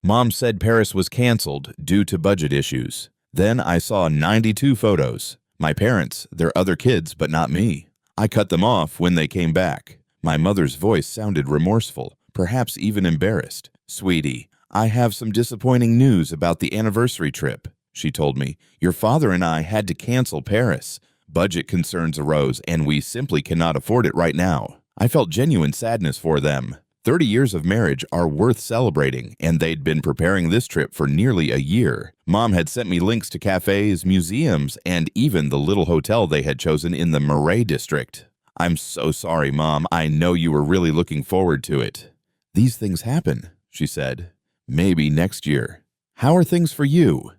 Mom said Paris was canceled due to budget issues. Then I saw 92 photos. My parents, their other kids, but not me. I cut them off when they came back. My mother's voice sounded remorseful, perhaps even embarrassed. "Sweetie, I have some disappointing news about the anniversary trip," she told me. "Your father and I had to cancel Paris. Budget concerns arose, and we simply cannot afford it right now." I felt genuine sadness for them. 30 years of marriage are worth celebrating, and they'd been preparing this trip for nearly a year. Mom had sent me links to cafes, museums, and even the little hotel they had chosen in the Marais district. "I'm so sorry, Mom. I know you were really looking forward to it." "These things happen," she said. "Maybe next year." "How are things for you?"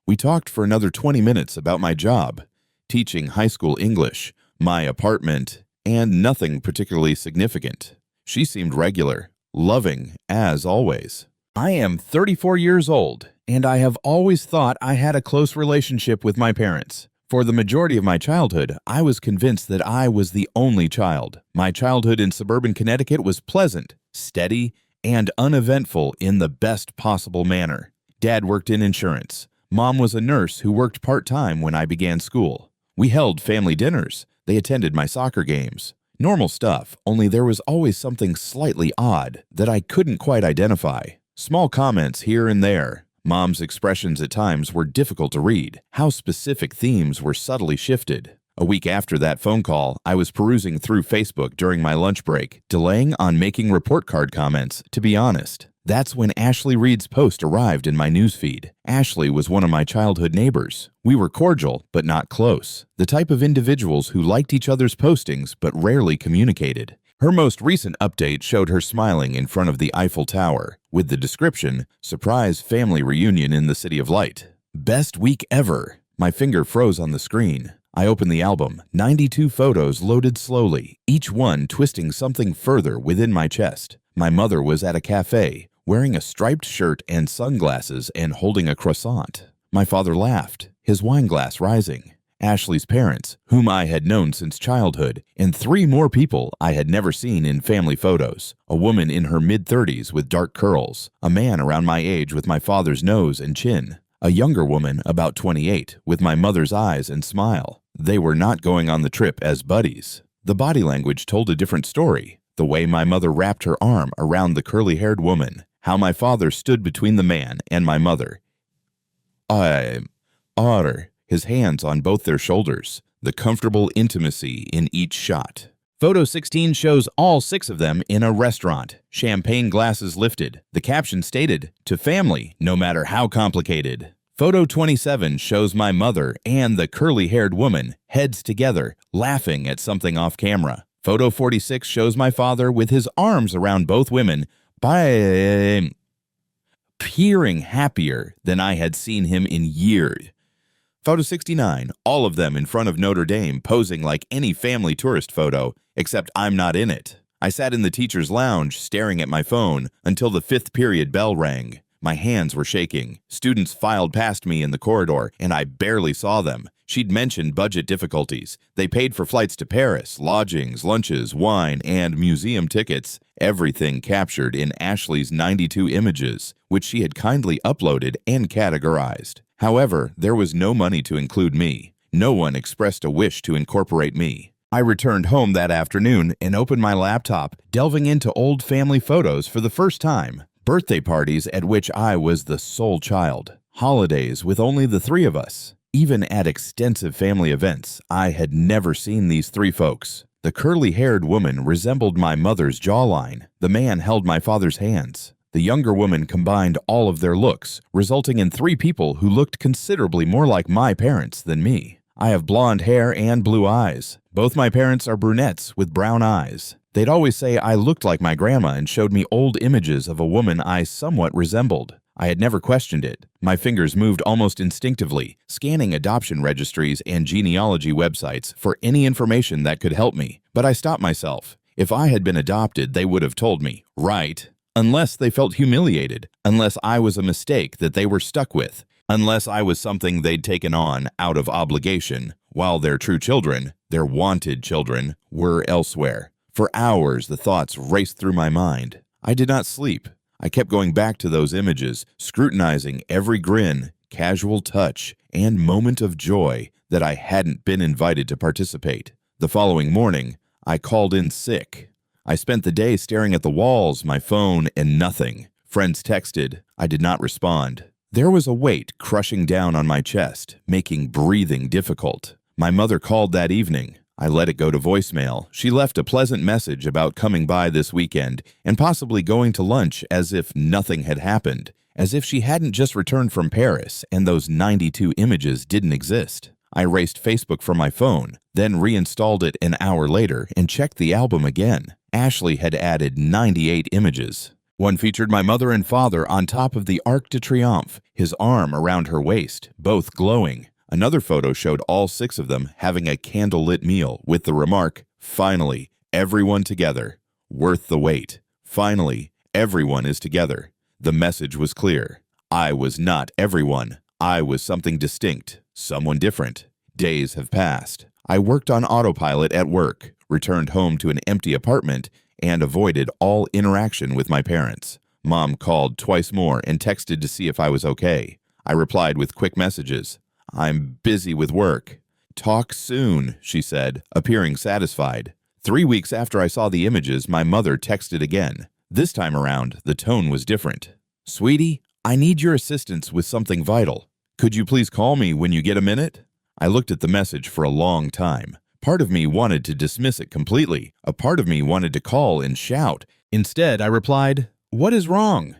We talked for another 20 minutes about my job, teaching high school English, my apartment, and nothing particularly significant. She seemed regular, loving, as always. I am 34 years old, and I have always thought I had a close relationship with my parents. For the majority of my childhood, I was convinced that I was the only child. My childhood in suburban Connecticut was pleasant, steady, and uneventful in the best possible manner. Dad worked in insurance. Mom was a nurse who worked part-time when I began school. We held family dinners. They attended my soccer games. Normal stuff, only there was always something slightly odd that I couldn't quite identify. Small comments here and there. Mom's expressions at times were difficult to read. How specific themes were subtly shifted. A week after that phone call, I was perusing through Facebook during my lunch break, delaying on making report card comments, to be honest. That's when Ashley Reed's post arrived in my newsfeed. Ashley was one of my childhood neighbors. We were cordial, but not close. The type of individuals who liked each other's postings, but rarely communicated. Her most recent update showed her smiling in front of the Eiffel Tower, with the description, "Surprise family reunion in the City of Light." Best week ever. My finger froze on the screen. I opened the album. 92 photos loaded slowly, each one twisting something further within my chest. My mother was at a cafe, wearing a striped shirt and sunglasses and holding a croissant. My father laughed, his wine glass rising. Ashley's parents, whom I had known since childhood, and 3 more people I had never seen in family photos. A woman in her mid-30s with dark curls, a man around my age with my father's nose and chin, a younger woman about 28 with my mother's eyes and smile. They were not going on the trip as buddies. The body language told a different story. The way my mother wrapped her arm around the curly-haired woman, how my father stood between the man and my mother. His hands on both their shoulders, the comfortable intimacy in each shot. Photo 16 shows all 6 of them in a restaurant, champagne glasses lifted. The caption stated, "To family, no matter how complicated." Photo 27 shows my mother and the curly-haired woman, heads together, laughing at something off camera. Photo 46 shows my father with his arms around both women, peering happier than I had seen him in years. Photo 69, all of them in front of Notre Dame, posing like any family tourist photo, except I'm not in it. I sat in the teacher's lounge, staring at my phone, until the 5th period bell rang. My hands were shaking. Students filed past me in the corridor, and I barely saw them. She'd mentioned budget difficulties. They paid for flights to Paris, lodgings, lunches, wine, and museum tickets. Everything captured in Ashley's 92 images, which she had kindly uploaded and categorized. However, there was no money to include me. No one expressed a wish to incorporate me. I returned home that afternoon and opened my laptop, delving into old family photos for the first time. Birthday parties at which I was the sole child. Holidays with only the 3 of us. Even at extensive family events, I had never seen these 3 folks. The curly-haired woman resembled my mother's jawline. The man held my father's hands. The younger woman combined all of their looks, resulting in 3 people who looked considerably more like my parents than me. I have blonde hair and blue eyes. Both my parents are brunettes with brown eyes. They'd always say I looked like my grandma and showed me old images of a woman I somewhat resembled. I had never questioned it. My fingers moved almost instinctively, scanning adoption registries and genealogy websites for any information that could help me. But I stopped myself. If I had been adopted, they would have told me, right? Unless they felt humiliated, unless I was a mistake that they were stuck with, unless I was something they'd taken on out of obligation, while their true children, their wanted children, were elsewhere. For hours the thoughts raced through my mind. I did not sleep. I kept going back to those images, scrutinizing every grin, casual touch, and moment of joy that I hadn't been invited to participate. The following morning, I called in sick. I spent the day staring at the walls, my phone, and nothing. Friends texted. I did not respond. There was a weight crushing down on my chest, making breathing difficult. My mother called that evening. I let it go to voicemail. She left a pleasant message about coming by this weekend and possibly going to lunch as if nothing had happened, as if she hadn't just returned from Paris and those 92 images didn't exist. I erased Facebook from my phone, then reinstalled it an hour later and checked the album again. Ashley had added 98 images. One featured my mother and father on top of the Arc de Triomphe, his arm around her waist, both glowing. Another photo showed all 6 of them having a candlelit meal with the remark, "Finally, everyone together. Worth the wait. Finally, everyone is together." The message was clear. I was not everyone. I was something distinct, someone different. Days have passed. I worked on autopilot at work, returned home to an empty apartment, and avoided all interaction with my parents. Mom called twice more and texted to see if I was okay. I replied with quick messages. "I'm busy with work." "Talk soon," she said, appearing satisfied. 3 weeks after I saw the images, my mother texted again. This time around, the tone was different. "Sweetie, I need your assistance with something vital. Could you please call me when you get a minute?" I looked at the message for a long time. Part of me wanted to dismiss it completely. A part of me wanted to call and shout. Instead, I replied, "What is wrong?"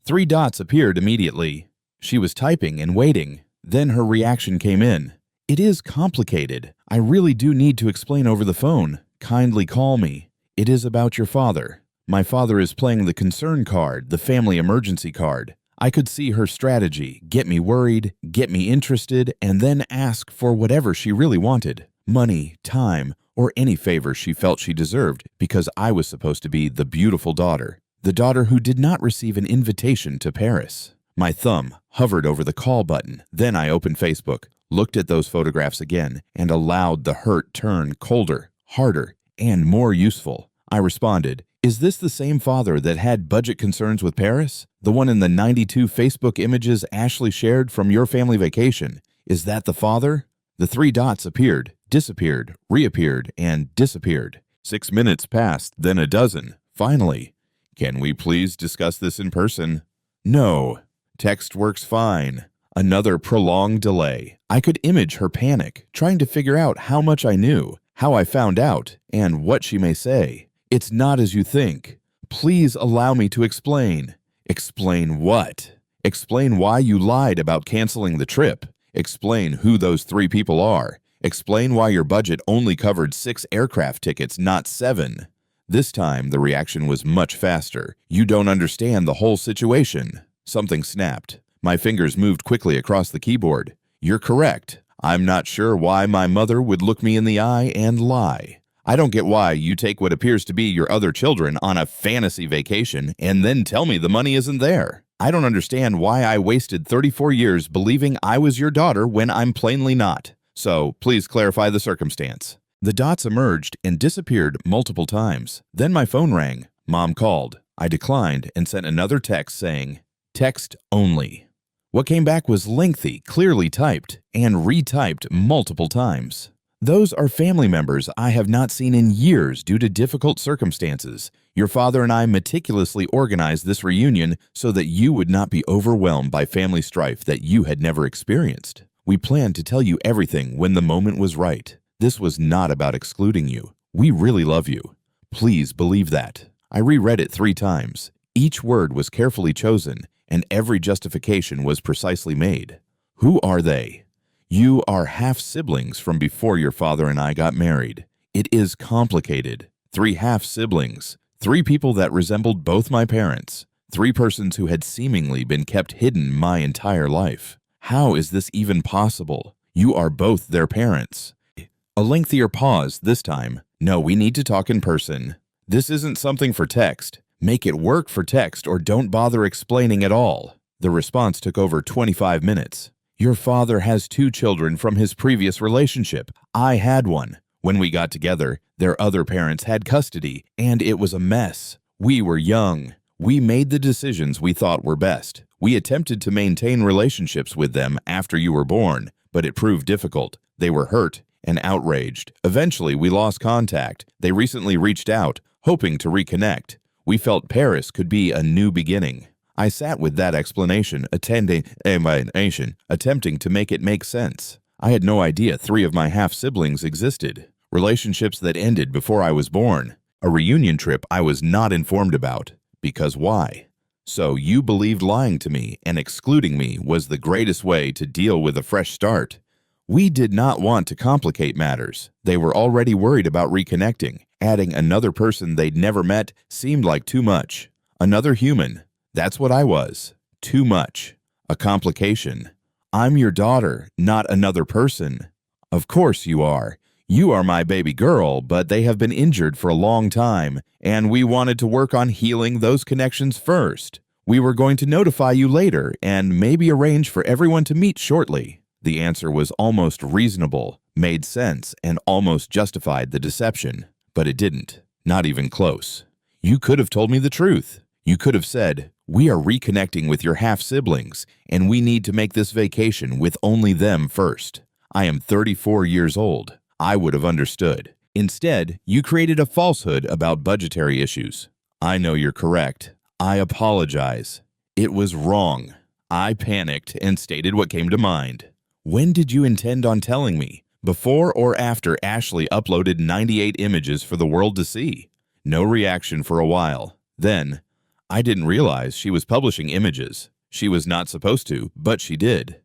3 dots appeared immediately. She was typing and waiting. Then her reaction came in. "It is complicated. I really do need to explain over the phone. Kindly call me. It is about your father. My father is playing the concern card, the family emergency card." I could see her strategy: get me worried, get me interested, and then ask for whatever she really wanted. Money, time, or any favor she felt she deserved because I was supposed to be the beautiful daughter. The daughter who did not receive an invitation to Paris. My thumb hovered over the call button. Then I opened Facebook, looked at those photographs again, and allowed the hurt turn colder, harder, and more useful. I responded, "Is this the same father that had budget concerns with Paris? The one in the 92 Facebook images Ashley shared from your family vacation? Is that the father?" The 3 dots appeared, disappeared, reappeared, and disappeared. 6 minutes passed, then a dozen. Finally, "Can we please discuss this in person?" "No." "Text works fine." Another prolonged delay. I could image her panic, trying to figure out how much I knew, how I found out, and what she may say. "It's not as you think. Please allow me to explain." Explain what? Explain why you lied about canceling the trip. Explain who those 3 people are. Explain why your budget only covered 6 aircraft tickets, not 7. This time, the reaction was much faster. "You don't understand the whole situation." Something snapped. My fingers moved quickly across the keyboard. "You're correct. I'm not sure why my mother would look me in the eye and lie. I don't get why you take what appears to be your other children on a fantasy vacation and then tell me the money isn't there. I don't understand why I wasted 34 years believing I was your daughter when I'm plainly not. So please clarify the circumstance." The dots emerged and disappeared multiple times. Then my phone rang. Mom called. I declined and sent another text saying, "Text only." What came back was lengthy, clearly typed, and retyped multiple times. "Those are family members I have not seen in years due to difficult circumstances. Your father and I meticulously organized this reunion so that you would not be overwhelmed by family strife that you had never experienced. We planned to tell you everything when the moment was right. This was not about excluding you. We really love you. Please believe that." I reread it 3 times. Each word was carefully chosen, and every justification was precisely made. Who are they? You are half-siblings from before your father and I got married. It is complicated. 3 half-siblings. 3 people that resembled both my parents. 3 persons who had seemingly been kept hidden my entire life. How is this even possible? You are both their parents. A lengthier pause this time. "No, we need to talk in person. This isn't something for text. Make it work for text or don't bother explaining at all." The response took over 25 minutes. "Your father has 2 children from his previous relationship. I had one. When we got together, their other parents had custody, and it was a mess. We were young. We made the decisions we thought were best. We attempted to maintain relationships with them after you were born, but it proved difficult. They were hurt and outraged. Eventually, we lost contact. They recently reached out, hoping to reconnect. We felt Paris could be a new beginning. I sat with that explanation, attempting to make it make sense. I had no idea 3 of my half-siblings existed. Relationships that ended before I was born. A reunion trip I was not informed about. Because why? So you believed lying to me and excluding me was the greatest way to deal with a fresh start. We did not want to complicate matters. They were already worried about reconnecting. Adding another person they'd never met seemed like too much. Another human. That's what I was. Too much. A complication. I'm your daughter, not another person. Of course you are. You are my baby girl, but they have been injured for a long time, and we wanted to work on healing those connections first. We were going to notify you later and maybe arrange for everyone to meet shortly. The answer was almost reasonable, made sense, and almost justified the deception. But it didn't. Not even close. You could have told me the truth. You could have said, we are reconnecting with your half-siblings, and we need to make this vacation with only them first. I am 34 years old. I would have understood. Instead, you created a falsehood about budgetary issues. I know you're correct. I apologize. It was wrong. I panicked and stated what came to mind. When did you intend on telling me? Before or after Ashley uploaded 98 images for the world to see? No reaction for a while. Then, I didn't realize she was publishing images. She was not supposed to, but she did.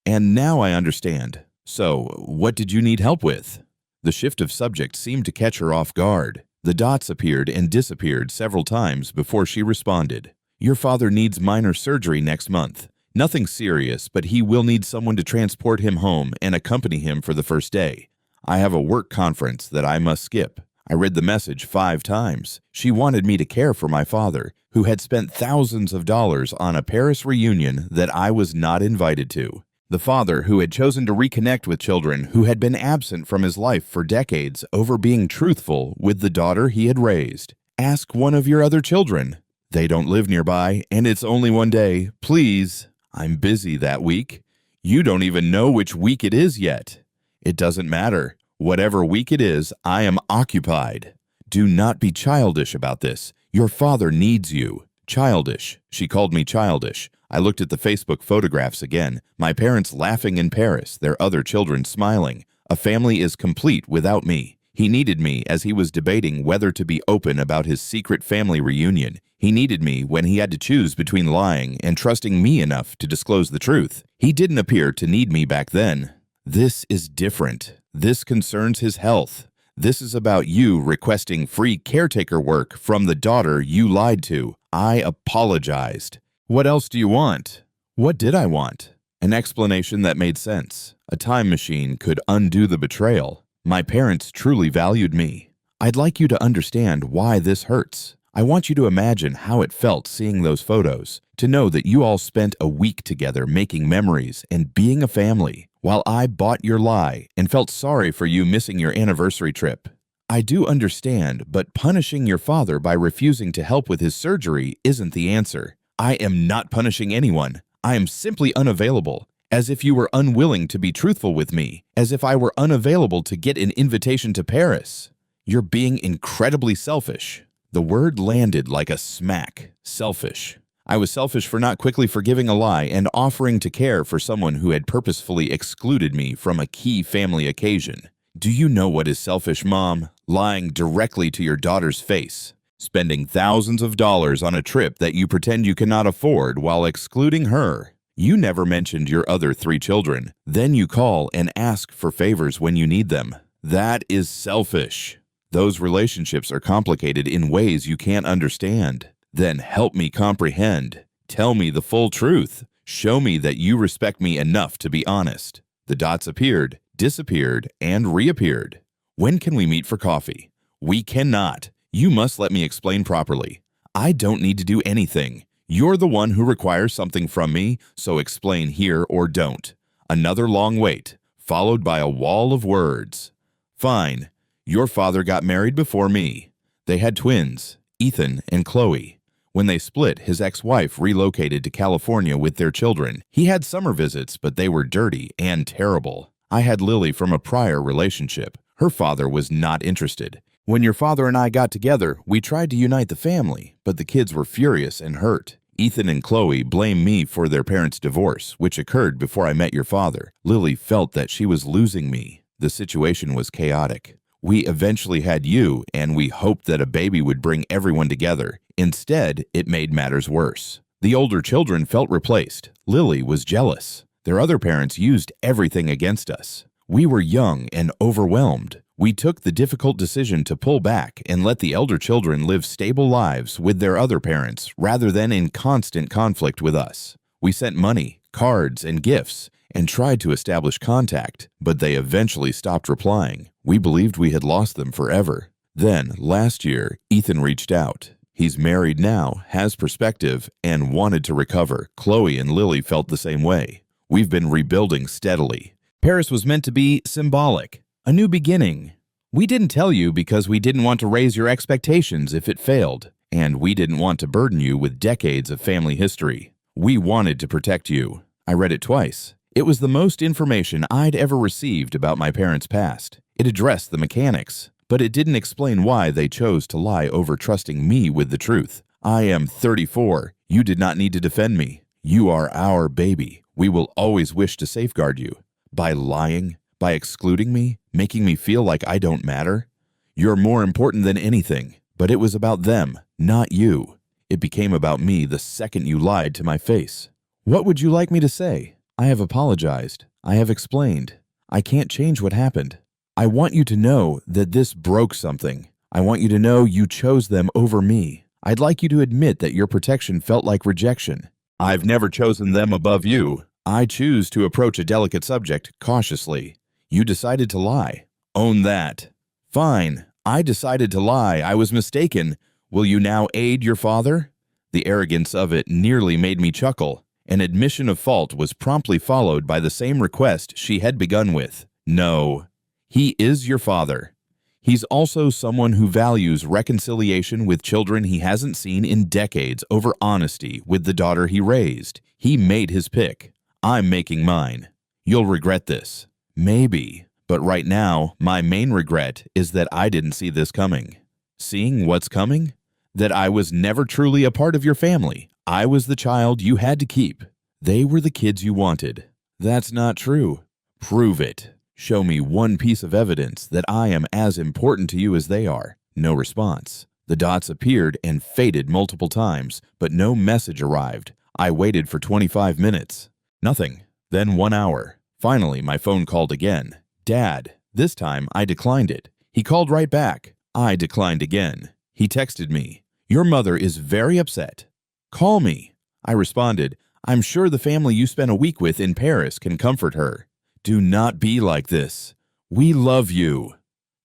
And now I understand. So, what did you need help with? The shift of subject seemed to catch her off guard. The dots appeared and disappeared several times before she responded. Your father needs minor surgery next month. Nothing serious, but he will need someone to transport him home and accompany him for the first day. I have a work conference that I must skip. I read the message 5 times. She wanted me to care for my father, who had spent thousands of dollars on a Paris reunion that I was not invited to. The father who had chosen to reconnect with children who had been absent from his life for decades over being truthful with the daughter he had raised. Ask one of your other children. They don't live nearby, and it's only one day. Please. I'm busy that week. You don't even know which week it is yet. It doesn't matter. Whatever week it is, I am occupied. Do not be childish about this. Your father needs you. Childish. She called me childish. I looked at the Facebook photographs again. My parents laughing in Paris, their other children smiling. A family is complete without me. He needed me as he was debating whether to be open about his secret family reunion. He needed me when he had to choose between lying and trusting me enough to disclose the truth. He didn't appear to need me back then. This is different. This concerns his health. This is about you requesting free caretaker work from the daughter you lied to. I apologized. What else do you want? What did I want? An explanation that made sense. A time machine could undo the betrayal. My parents truly valued me. I'd like you to understand why this hurts. I want you to imagine how it felt seeing those photos, to know that you all spent a week together making memories and being a family, while I bought your lie and felt sorry for you missing your anniversary trip. I do understand, but punishing your father by refusing to help with his surgery isn't the answer. I am not punishing anyone. I am simply unavailable, as if you were unwilling to be truthful with me, as if I were unavailable to get an invitation to Paris. You're being incredibly selfish. The word landed like a smack. Selfish. I was selfish for not quickly forgiving a lie and offering to care for someone who had purposefully excluded me from a key family occasion. Do you know what is selfish, Mom? Lying directly to your daughter's face. Spending thousands of dollars on a trip that you pretend you cannot afford while excluding her. You never mentioned your other 3 children. Then you call and ask for favors when you need them. That is selfish. Those relationships are complicated in ways you can't understand. Then help me comprehend. Tell me the full truth. Show me that you respect me enough to be honest. The dots appeared, disappeared, and reappeared. When can we meet for coffee? We cannot. You must let me explain properly. I don't need to do anything. You're the one who requires something from me, so explain here or don't. Another long wait, followed by a wall of words. Fine. Your father got married before me. They had twins, Ethan and Chloe. When they split, his ex-wife relocated to California with their children. He had summer visits, but they were dirty and terrible. I had Lily from a prior relationship. Her father was not interested. When your father and I got together, we tried to unite the family, but the kids were furious and hurt. Ethan and Chloe blame me for their parents' divorce, which occurred before I met your father. Lily felt that she was losing me. The situation was chaotic. We eventually had you, and we hoped that a baby would bring everyone together. Instead, it made matters worse. The older children felt replaced. Lily was jealous. Their other parents used everything against us. We were young and overwhelmed. We took the difficult decision to pull back and let the elder children live stable lives with their other parents rather than in constant conflict with us. We sent money, cards, and gifts and tried to establish contact, but they eventually stopped replying. We believed we had lost them forever. Then, last year, Ethan reached out. He's married now, has perspective, and wanted to recover. Chloe and Lily felt the same way. We've been rebuilding steadily. Paris was meant to be symbolic. A new beginning. We didn't tell you because we didn't want to raise your expectations if it failed, and we didn't want to burden you with decades of family history. We wanted to protect you. I read it twice. It was the most information I'd ever received about my parents' past. It addressed the mechanics, but it didn't explain why they chose to lie over trusting me with the truth. I am 34. You did not need to defend me. You are our baby. We will always wish to safeguard you. By lying, by excluding me, making me feel like I don't matter? You're more important than anything, but it was about them, not you. It became about me the second you lied to my face. What would you like me to say? I have apologized. I have explained. I can't change what happened. I want you to know that this broke something. I want you to know you chose them over me. I'd like you to admit that your protection felt like rejection. I've never chosen them above you. I choose to approach a delicate subject cautiously. You decided to lie. Own that. Fine. I decided to lie. I was mistaken. Will you now aid your father? The arrogance of it nearly made me chuckle. An admission of fault was promptly followed by the same request she had begun with. No. He is your father. He's also someone who values reconciliation with children he hasn't seen in decades over honesty with the daughter he raised. He made his pick. I'm making mine. You'll regret this. Maybe. But right now, my main regret is that I didn't see this coming. Seeing what's coming? That I was never truly a part of your family. I was the child you had to keep. They were the kids you wanted. That's not true. Prove it. Show me one piece of evidence that I am as important to you as they are. No response. The dots appeared and faded multiple times, but no message arrived. I waited for 25 minutes. Nothing. Then 1 hour. Finally, my phone called again. Dad. This time, I declined it. He called right back. I declined again. He texted me. Your mother is very upset. Call me. I responded, I'm sure the family you spent a week with in Paris can comfort her. Do not be like this. We love you.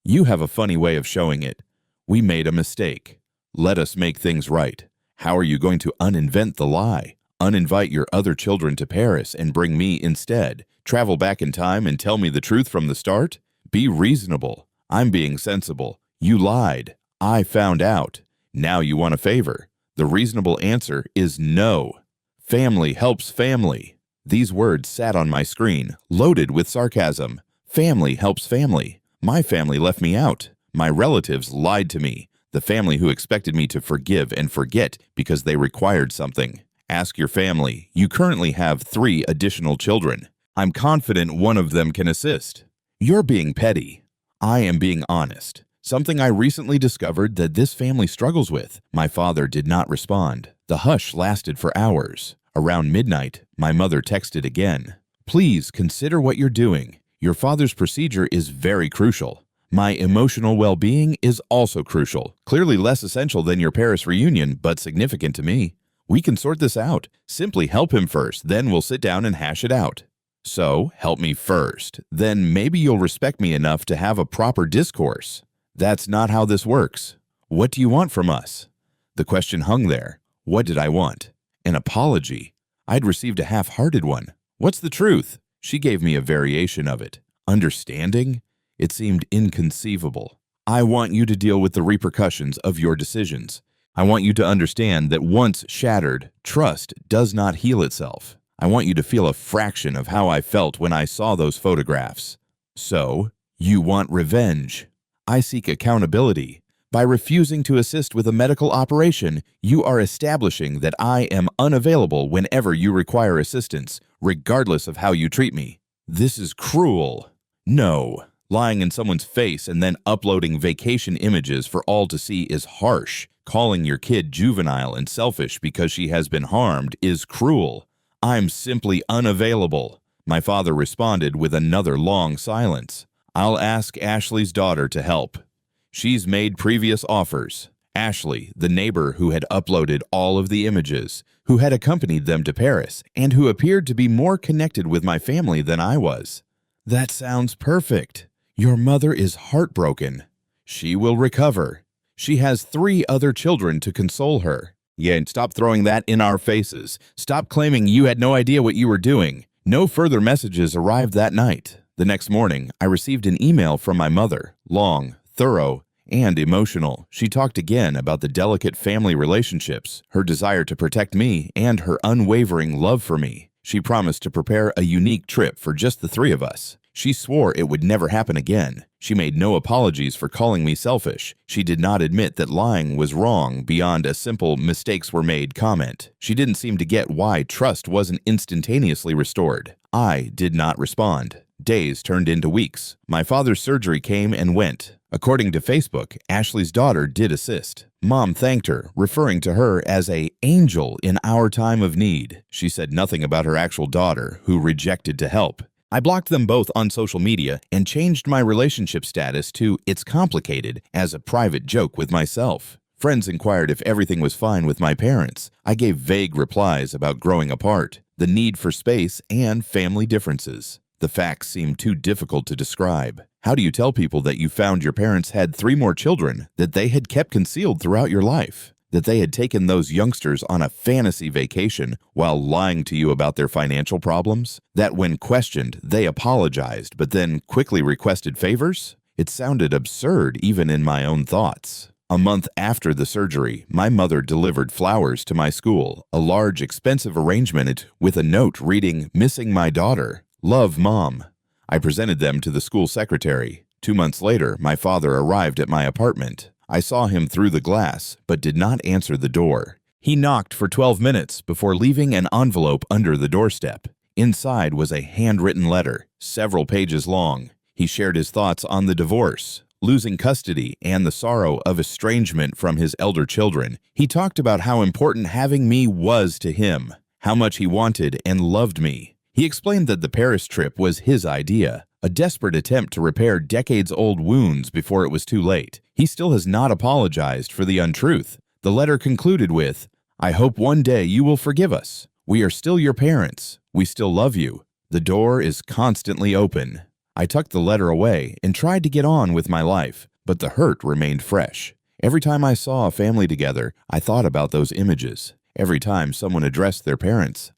You have a funny way of showing it. We made a mistake. Let us make things right. How are you going to uninvent the lie? Uninvite your other children to Paris and bring me instead? Travel back in time and tell me the truth from the start? Be reasonable. I'm being sensible. You lied. I found out. Now you want a favor. The reasonable answer is no. Family helps family. These words sat on my screen, loaded with sarcasm. Family helps family. My family left me out. My relatives lied to me. The family who expected me to forgive and forget because they required something. Ask your family. You currently have 3 additional children. I'm confident one of them can assist. You're being petty. I am being honest. Something I recently discovered that this family struggles with. My father did not respond. The hush lasted for hours. Around midnight, my mother texted again. Please consider what you're doing. Your father's procedure is very crucial. My emotional well-being is also crucial. Clearly less essential than your Paris reunion, but significant to me. We can sort this out. Simply help him first, then we'll sit down and hash it out. So, help me first. Then maybe you'll respect me enough to have a proper discourse. That's not how this works. What do you want from us? The question hung there. What did I want? An apology. I'd received a half-hearted one. What's the truth? She gave me a variation of it. Understanding? It seemed inconceivable. I want you to deal with the repercussions of your decisions. I want you to understand that once shattered, trust does not heal itself. I want you to feel a fraction of how I felt when I saw those photographs. So, you want revenge. I seek accountability. By refusing to assist with a medical operation, you are establishing that I am unavailable whenever you require assistance, regardless of how you treat me. This is cruel. No. Lying in someone's face and then uploading vacation images for all to see is harsh. Calling your kid juvenile and selfish because she has been harmed is cruel. I'm simply unavailable. My father responded with another long silence. I'll ask Ashley's daughter to help. She's made previous offers. Ashley, the neighbor who had uploaded all of the images, who had accompanied them to Paris, and who appeared to be more connected with my family than I was. That sounds perfect. Your mother is heartbroken. She will recover. She has 3 other children to console her. Yeah, and stop throwing that in our faces. Stop claiming you had no idea what you were doing. No further messages arrived that night. The next morning, I received an email from my mother, long, thorough, and emotional. She talked again about the delicate family relationships, her desire to protect me, and her unwavering love for me. She promised to prepare a unique trip for just the 3 of us. She swore it would never happen again. She made no apologies for calling me selfish. She did not admit that lying was wrong beyond a simple "mistakes were made" comment. She didn't seem to get why trust wasn't instantaneously restored. I did not respond. Days turned into weeks. My father's surgery came and went. According to Facebook, Ashley's daughter did assist. Mom thanked her, referring to her as an angel in our time of need. She said nothing about her actual daughter, who rejected to help. I blocked them both on social media and changed my relationship status to "it's complicated" as a private joke with myself. Friends inquired if everything was fine with my parents. I gave vague replies about growing apart, the need for space, and family differences. The facts seemed too difficult to describe. How do you tell people that you found your parents had 3 more children that they had kept concealed throughout your life? That they had taken those youngsters on a fantasy vacation while lying to you about their financial problems? That when questioned, they apologized but then quickly requested favors? It sounded absurd even in my own thoughts. A month after the surgery, my mother delivered flowers to my school, a large, expensive arrangement with a note reading, "Missing my daughter. Love, Mom." I presented them to the school secretary. 2 months later, my father arrived at my apartment. I saw him through the glass, but did not answer the door. He knocked for 12 minutes before leaving an envelope under the doorstep. Inside was a handwritten letter, several pages long. He shared his thoughts on the divorce, losing custody, and the sorrow of estrangement from his elder children. He talked about how important having me was to him, how much he wanted and loved me. He explained that the Paris trip was his idea, a desperate attempt to repair decades-old wounds before it was too late. He still has not apologized for the untruth. The letter concluded with, "I hope one day you will forgive us. We are still your parents. We still love you. The door is constantly open." I tucked the letter away and tried to get on with my life, but the hurt remained fresh. Every time I saw a family together, I thought about those images. Every time someone addressed their parents,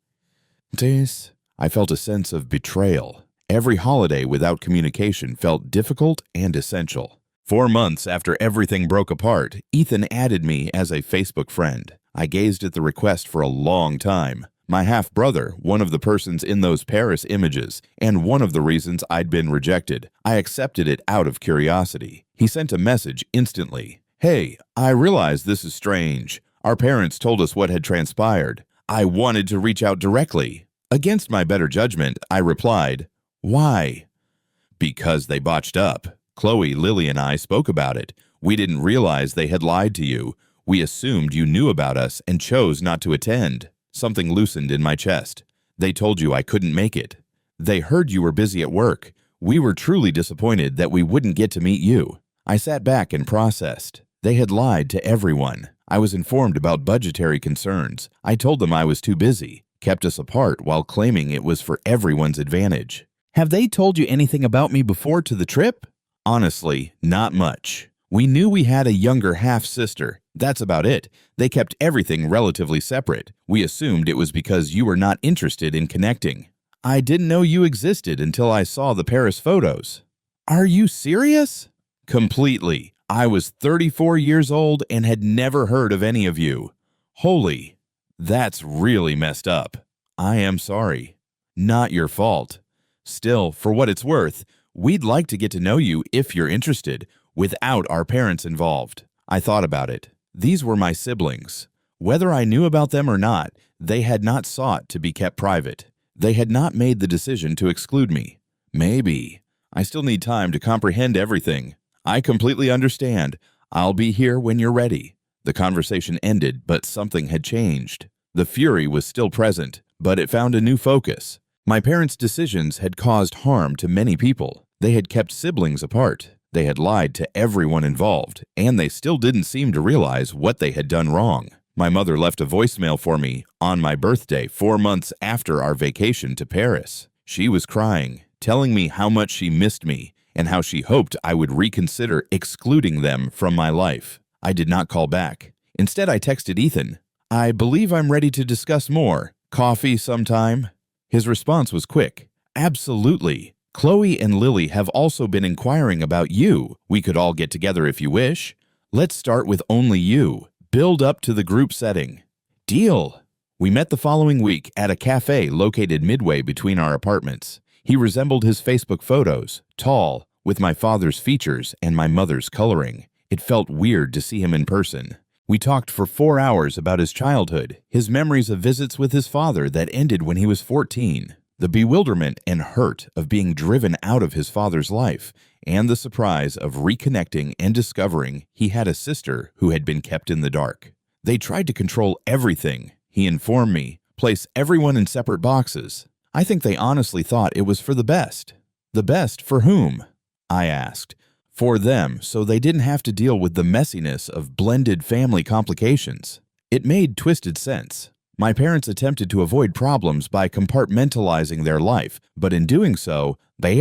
I felt a sense of betrayal. Every holiday without communication felt difficult and essential. 4 months after everything broke apart, Ethan added me as a Facebook friend. I gazed at the request for a long time. My half-brother, one of the persons in those Paris images, and one of the reasons I'd been rejected. I accepted it out of curiosity. He sent a message instantly. "Hey, I realize this is strange. Our parents told us what had transpired. I wanted to reach out directly." Against my better judgment, I replied, "Why?" "Because they botched up. Chloe, Lily, and I spoke about it. We didn't realize they had lied to you. We assumed you knew about us and chose not to attend." Something loosened in my chest. "They told you I couldn't make it. They heard you were busy at work. We were truly disappointed that we wouldn't get to meet you." I sat back and processed. They had lied to everyone. I was informed about budgetary concerns. I told them I was too busy, kept us apart while claiming it was for everyone's advantage. "Have they told you anything about me before to the trip?" Honestly, not much. We knew we had a younger half-sister. That's about it. They kept everything relatively separate. We assumed it was because you were not interested in connecting. I didn't know you existed until I saw the Paris photos. Are you serious? Completely. I was 34 years old and had never heard of any of you. Holy, that's really messed up. I am sorry. Not your fault. Still, for what it's worth, we'd like to get to know you if you're interested, without our parents involved. I thought about it. These were my siblings. Whether I knew about them or not, they had not sought to be kept private. They had not made the decision to exclude me. Maybe. I still need time to comprehend everything. I completely understand. I'll be here when you're ready. The conversation ended, but something had changed. The fury was still present, but it found a new focus. My parents' decisions had caused harm to many people. They had kept siblings apart. They had lied to everyone involved, and they still didn't seem to realize what they had done wrong. My mother left a voicemail for me on my birthday 4 months after our vacation to Paris. She was crying, telling me how much she missed me and how she hoped I would reconsider excluding them from my life. I did not call back. Instead, I texted Ethan, "I believe I'm ready to discuss more. Coffee sometime?" His response was quick. "Absolutely. Chloe and Lily have also been inquiring about you. We could all get together if you wish. Let's start with only you. Build up to the group setting." Deal. We met the following week at a cafe located midway between our apartments. He resembled his Facebook photos, tall, with my father's features and my mother's coloring. It felt weird to see him in person. We talked for 4 hours about his childhood, his memories of visits with his father that ended when he was 14, the bewilderment and hurt of being driven out of his father's life, and the surprise of reconnecting and discovering he had a sister who had been kept in the dark. They tried to control everything, he informed me, place everyone in separate boxes. I think they honestly thought it was for the best. The best for whom? I asked. For them, so they didn't have to deal with the messiness of blended family complications. It made twisted sense. My parents attempted to avoid problems by compartmentalizing their life, but in doing so, they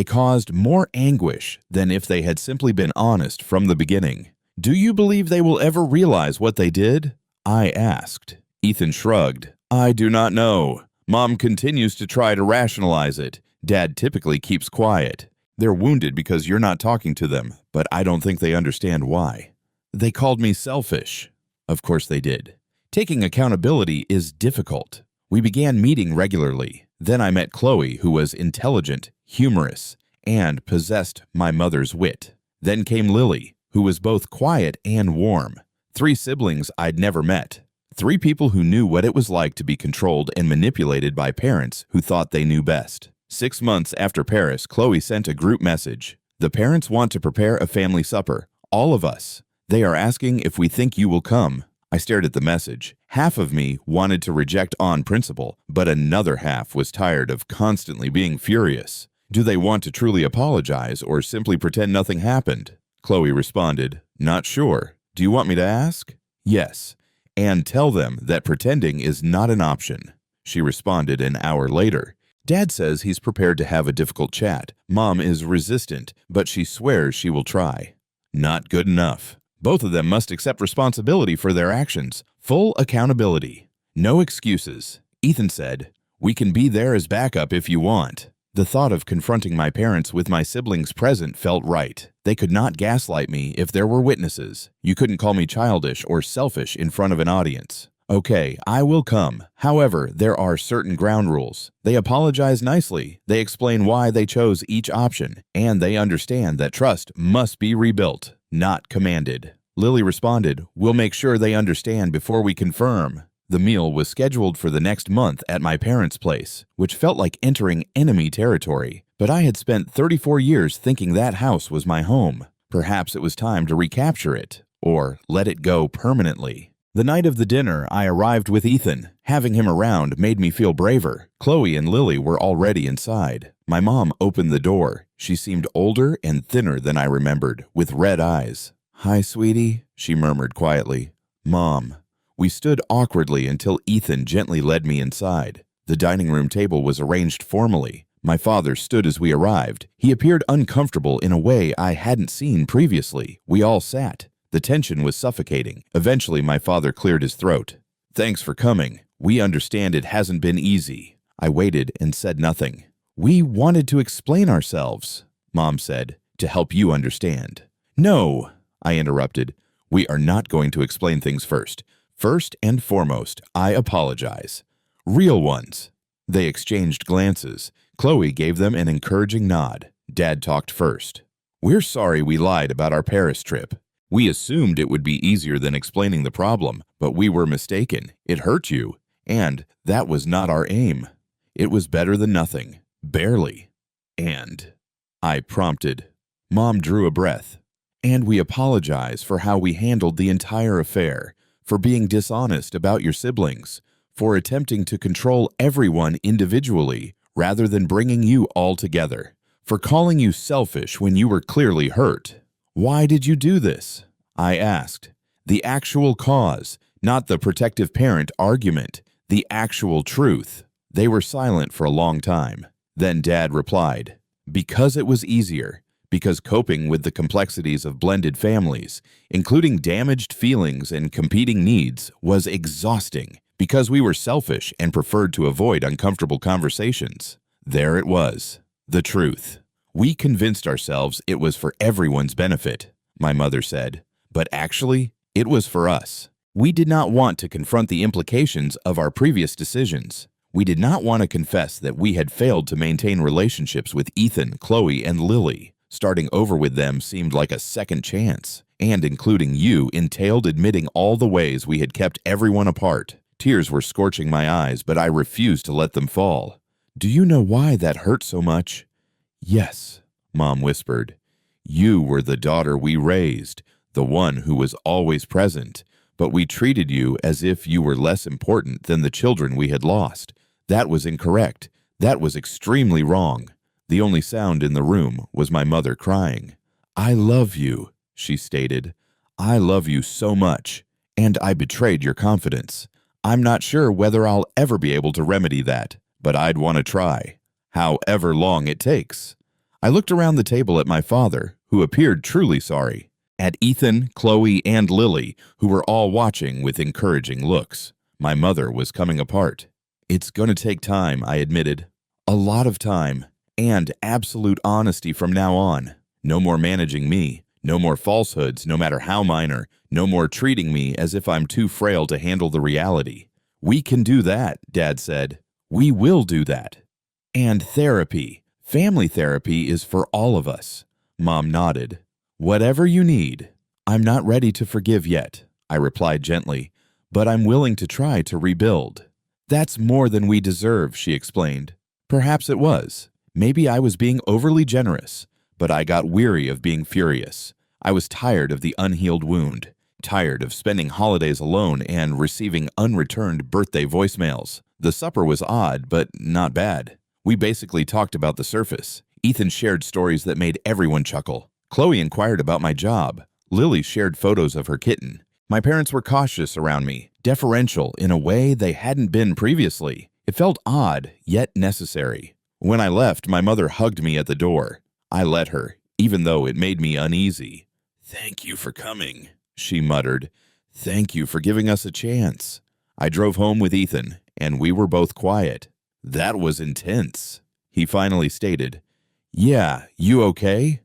caused more anguish than if they had simply been honest from the beginning. Do you believe they will ever realize what they did? I asked. Ethan shrugged. I do not know. Mom continues to try to rationalize it. Dad typically keeps quiet. They're wounded because you're not talking to them, but I don't think they understand why. They called me selfish. Of course they did. Taking accountability is difficult. We began meeting regularly. Then I met Chloe, who was intelligent, humorous, and possessed my mother's wit. Then came Lily, who was both quiet and warm. 3 siblings I'd never met. 3 people who knew what it was like to be controlled and manipulated by parents who thought they knew best. 6 months after Paris, Chloe sent a group message. The parents want to prepare a family supper. All of us. They are asking if we think you will come. I stared at the message. Half of me wanted to reject on principle, but another half was tired of constantly being furious. Do they want to truly apologize or simply pretend nothing happened? Chloe responded, "Not sure. Do you want me to ask?" "Yes. And tell them that pretending is not an option." She responded an hour later. Dad says he's prepared to have a difficult chat. Mom is resistant, but she swears she will try. Not good enough. Both of them must accept responsibility for their actions. Full accountability. No excuses. Ethan said, "We can be there as backup if you want." The thought of confronting my parents with my siblings present felt right. They could not gaslight me if there were witnesses. You couldn't call me childish or selfish in front of an audience. Okay, I will come. However, there are certain ground rules. They apologize nicely. They explain why they chose each option, and they understand that trust must be rebuilt, not commanded. Lily responded, "We'll make sure they understand before we confirm." The meal was scheduled for the next month at my parents' place, which felt like entering enemy territory. But I had spent 34 years thinking that house was my home. Perhaps it was time to recapture it, or let it go permanently. The night of the dinner, I arrived with Ethan. Having him around made me feel braver. Chloe and Lily were already inside. My mom opened the door. She seemed older and thinner than I remembered, with red eyes. "Hi, sweetie," she murmured quietly. "Mom." We stood awkwardly until Ethan gently led me inside. The dining room table was arranged formally. My father stood as we arrived. He appeared uncomfortable in a way I hadn't seen previously. We all sat. The tension was suffocating. Eventually, my father cleared his throat. "Thanks for coming. We understand it hasn't been easy." I waited and said nothing. "We wanted to explain ourselves," Mom said. to help you understand." "No," I interrupted. "We are not going to explain things first. First and foremost, I apologize." "Real ones." They exchanged glances. Chloe gave them an encouraging nod. Dad talked first. "We're sorry we lied about our Paris trip. We assumed it would be easier than explaining the problem, but we were mistaken. It hurt you, and that was not our aim. It was better than nothing. Barely." "And?" I prompted. Mom drew a breath. "And we apologize for how we handled the entire affair, for being dishonest about your siblings, for attempting to control everyone individually rather than bringing you all together, for calling you selfish when you were clearly hurt." "Why did you do this?" I asked. The actual cause, not the protective parent argument, the actual truth. They were silent for a long time. Then Dad replied, "Because it was easier. Because coping with the complexities of blended families, including damaged feelings and competing needs, was exhausting. Because we were selfish and preferred to avoid uncomfortable conversations." There it was, the truth. "We convinced ourselves it was for everyone's benefit," my mother said, "but actually, it was for us. We did not want to confront the implications of our previous decisions. We did not want to confess that we had failed to maintain relationships with Ethan, Chloe, and Lily. Starting over with them seemed like a second chance, and including you entailed admitting all the ways we had kept everyone apart." Tears were scorching my eyes, but I refused to let them fall. "Do you know why that hurt so much?" "Yes," Mom whispered. "You were the daughter we raised, the one who was always present, but we treated you as if you were less important than the children we had lost. That was incorrect. That was extremely wrong." The only sound in the room was my mother crying. "I love you," she stated. "I love you so much, and I betrayed your confidence. I'm not sure whether I'll ever be able to remedy that, but I'd want to try, however long it takes." I looked around the table at my father, who appeared truly sorry, at Ethan, Chloe, and Lily, who were all watching with encouraging looks. My mother was coming apart. "It's going to take time," I admitted. "A lot of time. And absolute honesty from now on. No more managing me. No more falsehoods, no matter how minor. No more treating me as if I'm too frail to handle the reality." "We can do that," Dad said. "We will do that." "And therapy. Family therapy is for all of us." Mom nodded. "Whatever you need." "I'm not ready to forgive yet," I replied gently, "but I'm willing to try to rebuild." "That's more than we deserve," she explained. Perhaps it was. Maybe I was being overly generous, but I got weary of being furious. I was tired of the unhealed wound, tired of spending holidays alone and receiving unreturned birthday voicemails. The supper was odd, but not bad. We basically talked about the surface. Ethan shared stories that made everyone chuckle. Chloe inquired about my job. Lily shared photos of her kitten. My parents were cautious around me, deferential in a way they hadn't been previously. It felt odd, yet necessary. When I left, my mother hugged me at the door. I let her, even though it made me uneasy. "Thank you for coming," she muttered. "Thank you for giving us a chance." I drove home with Ethan, and we were both quiet. "That was intense," he finally stated. "Yeah, you okay?"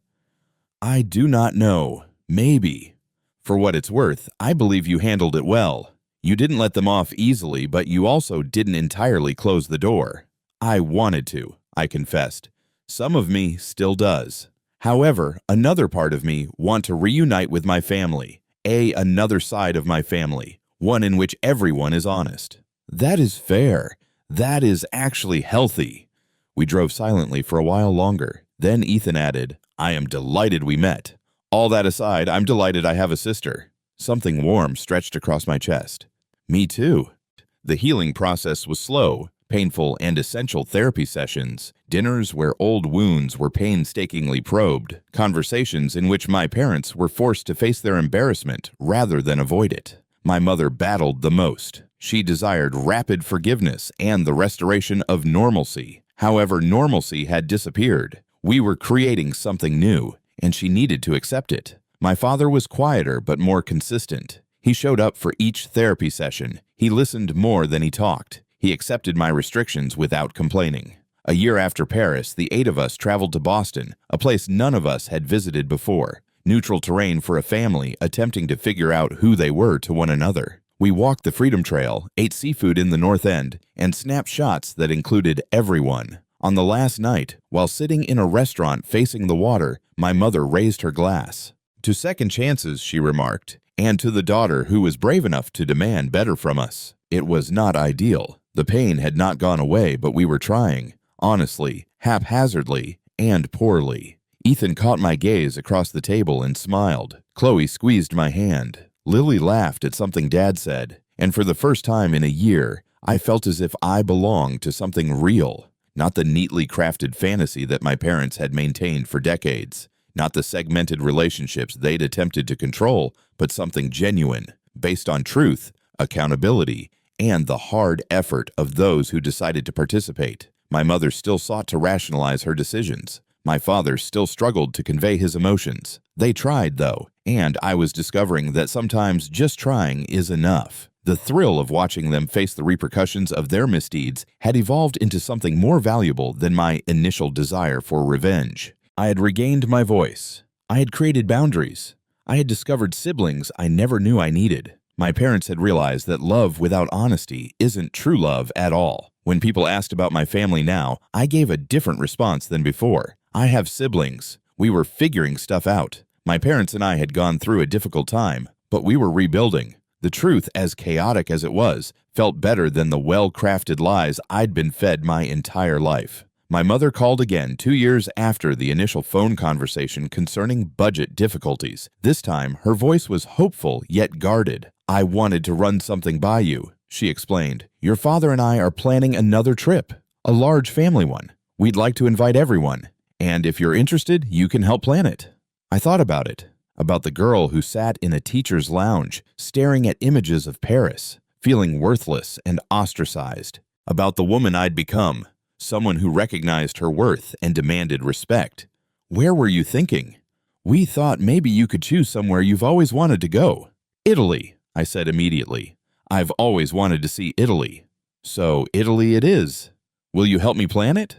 "I do not know. Maybe. For what it's worth, I believe you handled it well. You didn't let them off easily, but you also didn't entirely close the door." "I wanted to," I confessed. "Some of me still does. However, another part of me want to reunite with my family, another side of my family, one in which everyone is honest." "That is fair. That is actually healthy." We drove silently for a while longer. Then Ethan added, "I am delighted we met. All that aside, I'm delighted I have a sister." Something warm stretched across my chest. "Me too." The healing process was slow. Painful and essential therapy sessions, dinners where old wounds were painstakingly probed, conversations in which my parents were forced to face their embarrassment rather than avoid it. My mother battled the most. She desired rapid forgiveness and the restoration of normalcy. However, normalcy had disappeared. We were creating something new, and she needed to accept it. My father was quieter but more consistent. He showed up for each therapy session. He listened more than he talked. He accepted my restrictions without complaining. A year after Paris, the 8 of us traveled to Boston, a place none of us had visited before. Neutral terrain for a family attempting to figure out who they were to one another. We walked the Freedom Trail, ate seafood in the North End, and snapped shots that included everyone. On the last night, while sitting in a restaurant facing the water, my mother raised her glass. "To second chances," she remarked, "and to the daughter who was brave enough to demand better from us." It was not ideal. The pain had not gone away, but we were trying. Honestly, haphazardly, and poorly. Ethan caught my gaze across the table and smiled. Chloe squeezed my hand. Lily laughed at something Dad said, and for the first time in a year, I felt as if I belonged to something real. Not the neatly crafted fantasy that my parents had maintained for decades. Not the segmented relationships they'd attempted to control, but something genuine, based on truth, accountability, and the hard effort of those who decided to participate. My mother still sought to rationalize her decisions. My father still struggled to convey his emotions. They tried, though, and I was discovering that sometimes just trying is enough. The thrill of watching them face the repercussions of their misdeeds had evolved into something more valuable than my initial desire for revenge. I had regained my voice. I had created boundaries. I had discovered siblings I never knew I needed. My parents had realized that love without honesty isn't true love at all. When people asked about my family now, I gave a different response than before. I have siblings. We were figuring stuff out. My parents and I had gone through a difficult time, but we were rebuilding. The truth, as chaotic as it was, felt better than the well-crafted lies I'd been fed my entire life. My mother called again 2 years after the initial phone conversation concerning budget difficulties. This time, her voice was hopeful yet guarded. "I wanted to run something by you," she explained. "Your father and I are planning another trip, a large family one. We'd like to invite everyone, and if you're interested, you can help plan it." I thought about the girl who sat in a teacher's lounge, staring at images of Paris, feeling worthless and ostracized, about the woman I'd become, someone who recognized her worth and demanded respect. "Where were you thinking?" "We thought maybe you could choose somewhere you've always wanted to go." "Italy," I said immediately. "I've always wanted to see Italy." "So Italy it is. Will you help me plan it?"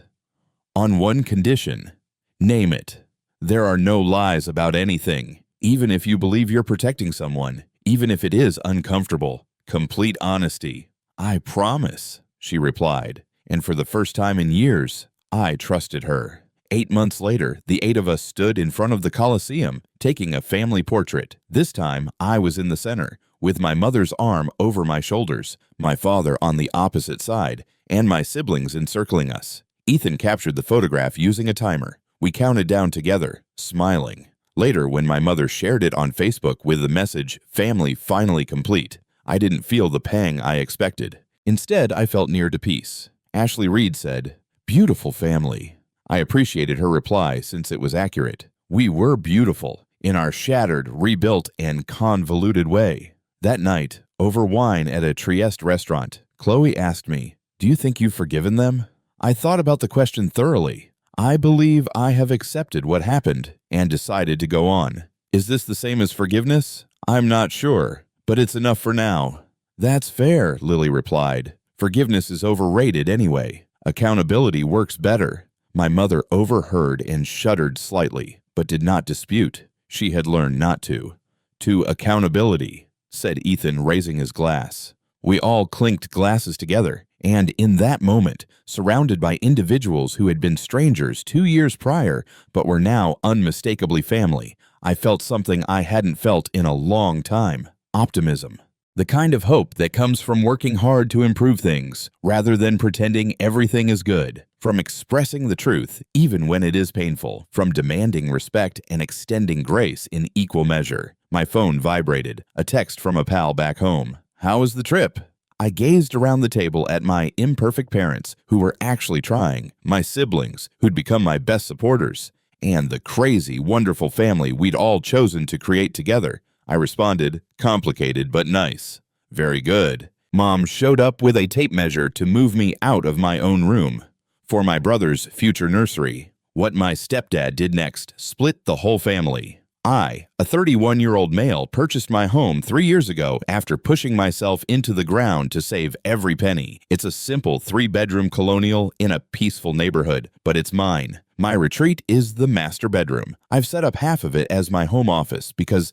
"On one condition." "Name it." "There are no lies about anything, even if you believe you're protecting someone, even if it is uncomfortable. Complete honesty." "I promise," she replied, and for the first time in years, I trusted her. 8 months later, the 8 of us stood in front of the Colosseum, taking a family portrait. This time, I was in the center, with my mother's arm over my shoulders, my father on the opposite side, and my siblings encircling us. Ethan captured the photograph using a timer. We counted down together, smiling. Later, when my mother shared it on Facebook with the message, "Family finally complete," I didn't feel the pang I expected. Instead, I felt near to peace. Ashley Reed said, "Beautiful family." I appreciated her reply since it was accurate. We were beautiful, in our shattered, rebuilt, and convoluted way. That night, over wine at a Trieste restaurant, Chloe asked me, "Do you think you've forgiven them?" I thought about the question thoroughly. I believe I have accepted what happened and decided to go on. Is this the same as forgiveness? I'm not sure, but it's enough for now. "That's fair," Lily replied. "Forgiveness is overrated anyway. Accountability works better." My mother overheard and shuddered slightly, but did not dispute. She had learned not to. "To accountability," said Ethan, raising his glass. We all clinked glasses together, and in that moment, surrounded by individuals who had been strangers 2 years prior but were now unmistakably family, I felt something I hadn't felt in a long time: optimism. The kind of hope that comes from working hard to improve things, rather than pretending everything is good. From expressing the truth, even when it is painful. From demanding respect and extending grace in equal measure. My phone vibrated. A text from a pal back home. "How was the trip?" I gazed around the table at my imperfect parents, who were actually trying, my siblings, who'd become my best supporters, and the crazy, wonderful family we'd all chosen to create together. I responded, "Complicated but nice." "Very good." Mom showed up with a tape measure to move me out of my own room. For my brother's future nursery, what my stepdad did next split the whole family. I, a 31-year-old male, purchased my home 3 years ago after pushing myself into the ground to save every penny. It's a simple 3-bedroom colonial in a peaceful neighborhood, but it's mine. My retreat is the master bedroom. I've set up half of it as my home office because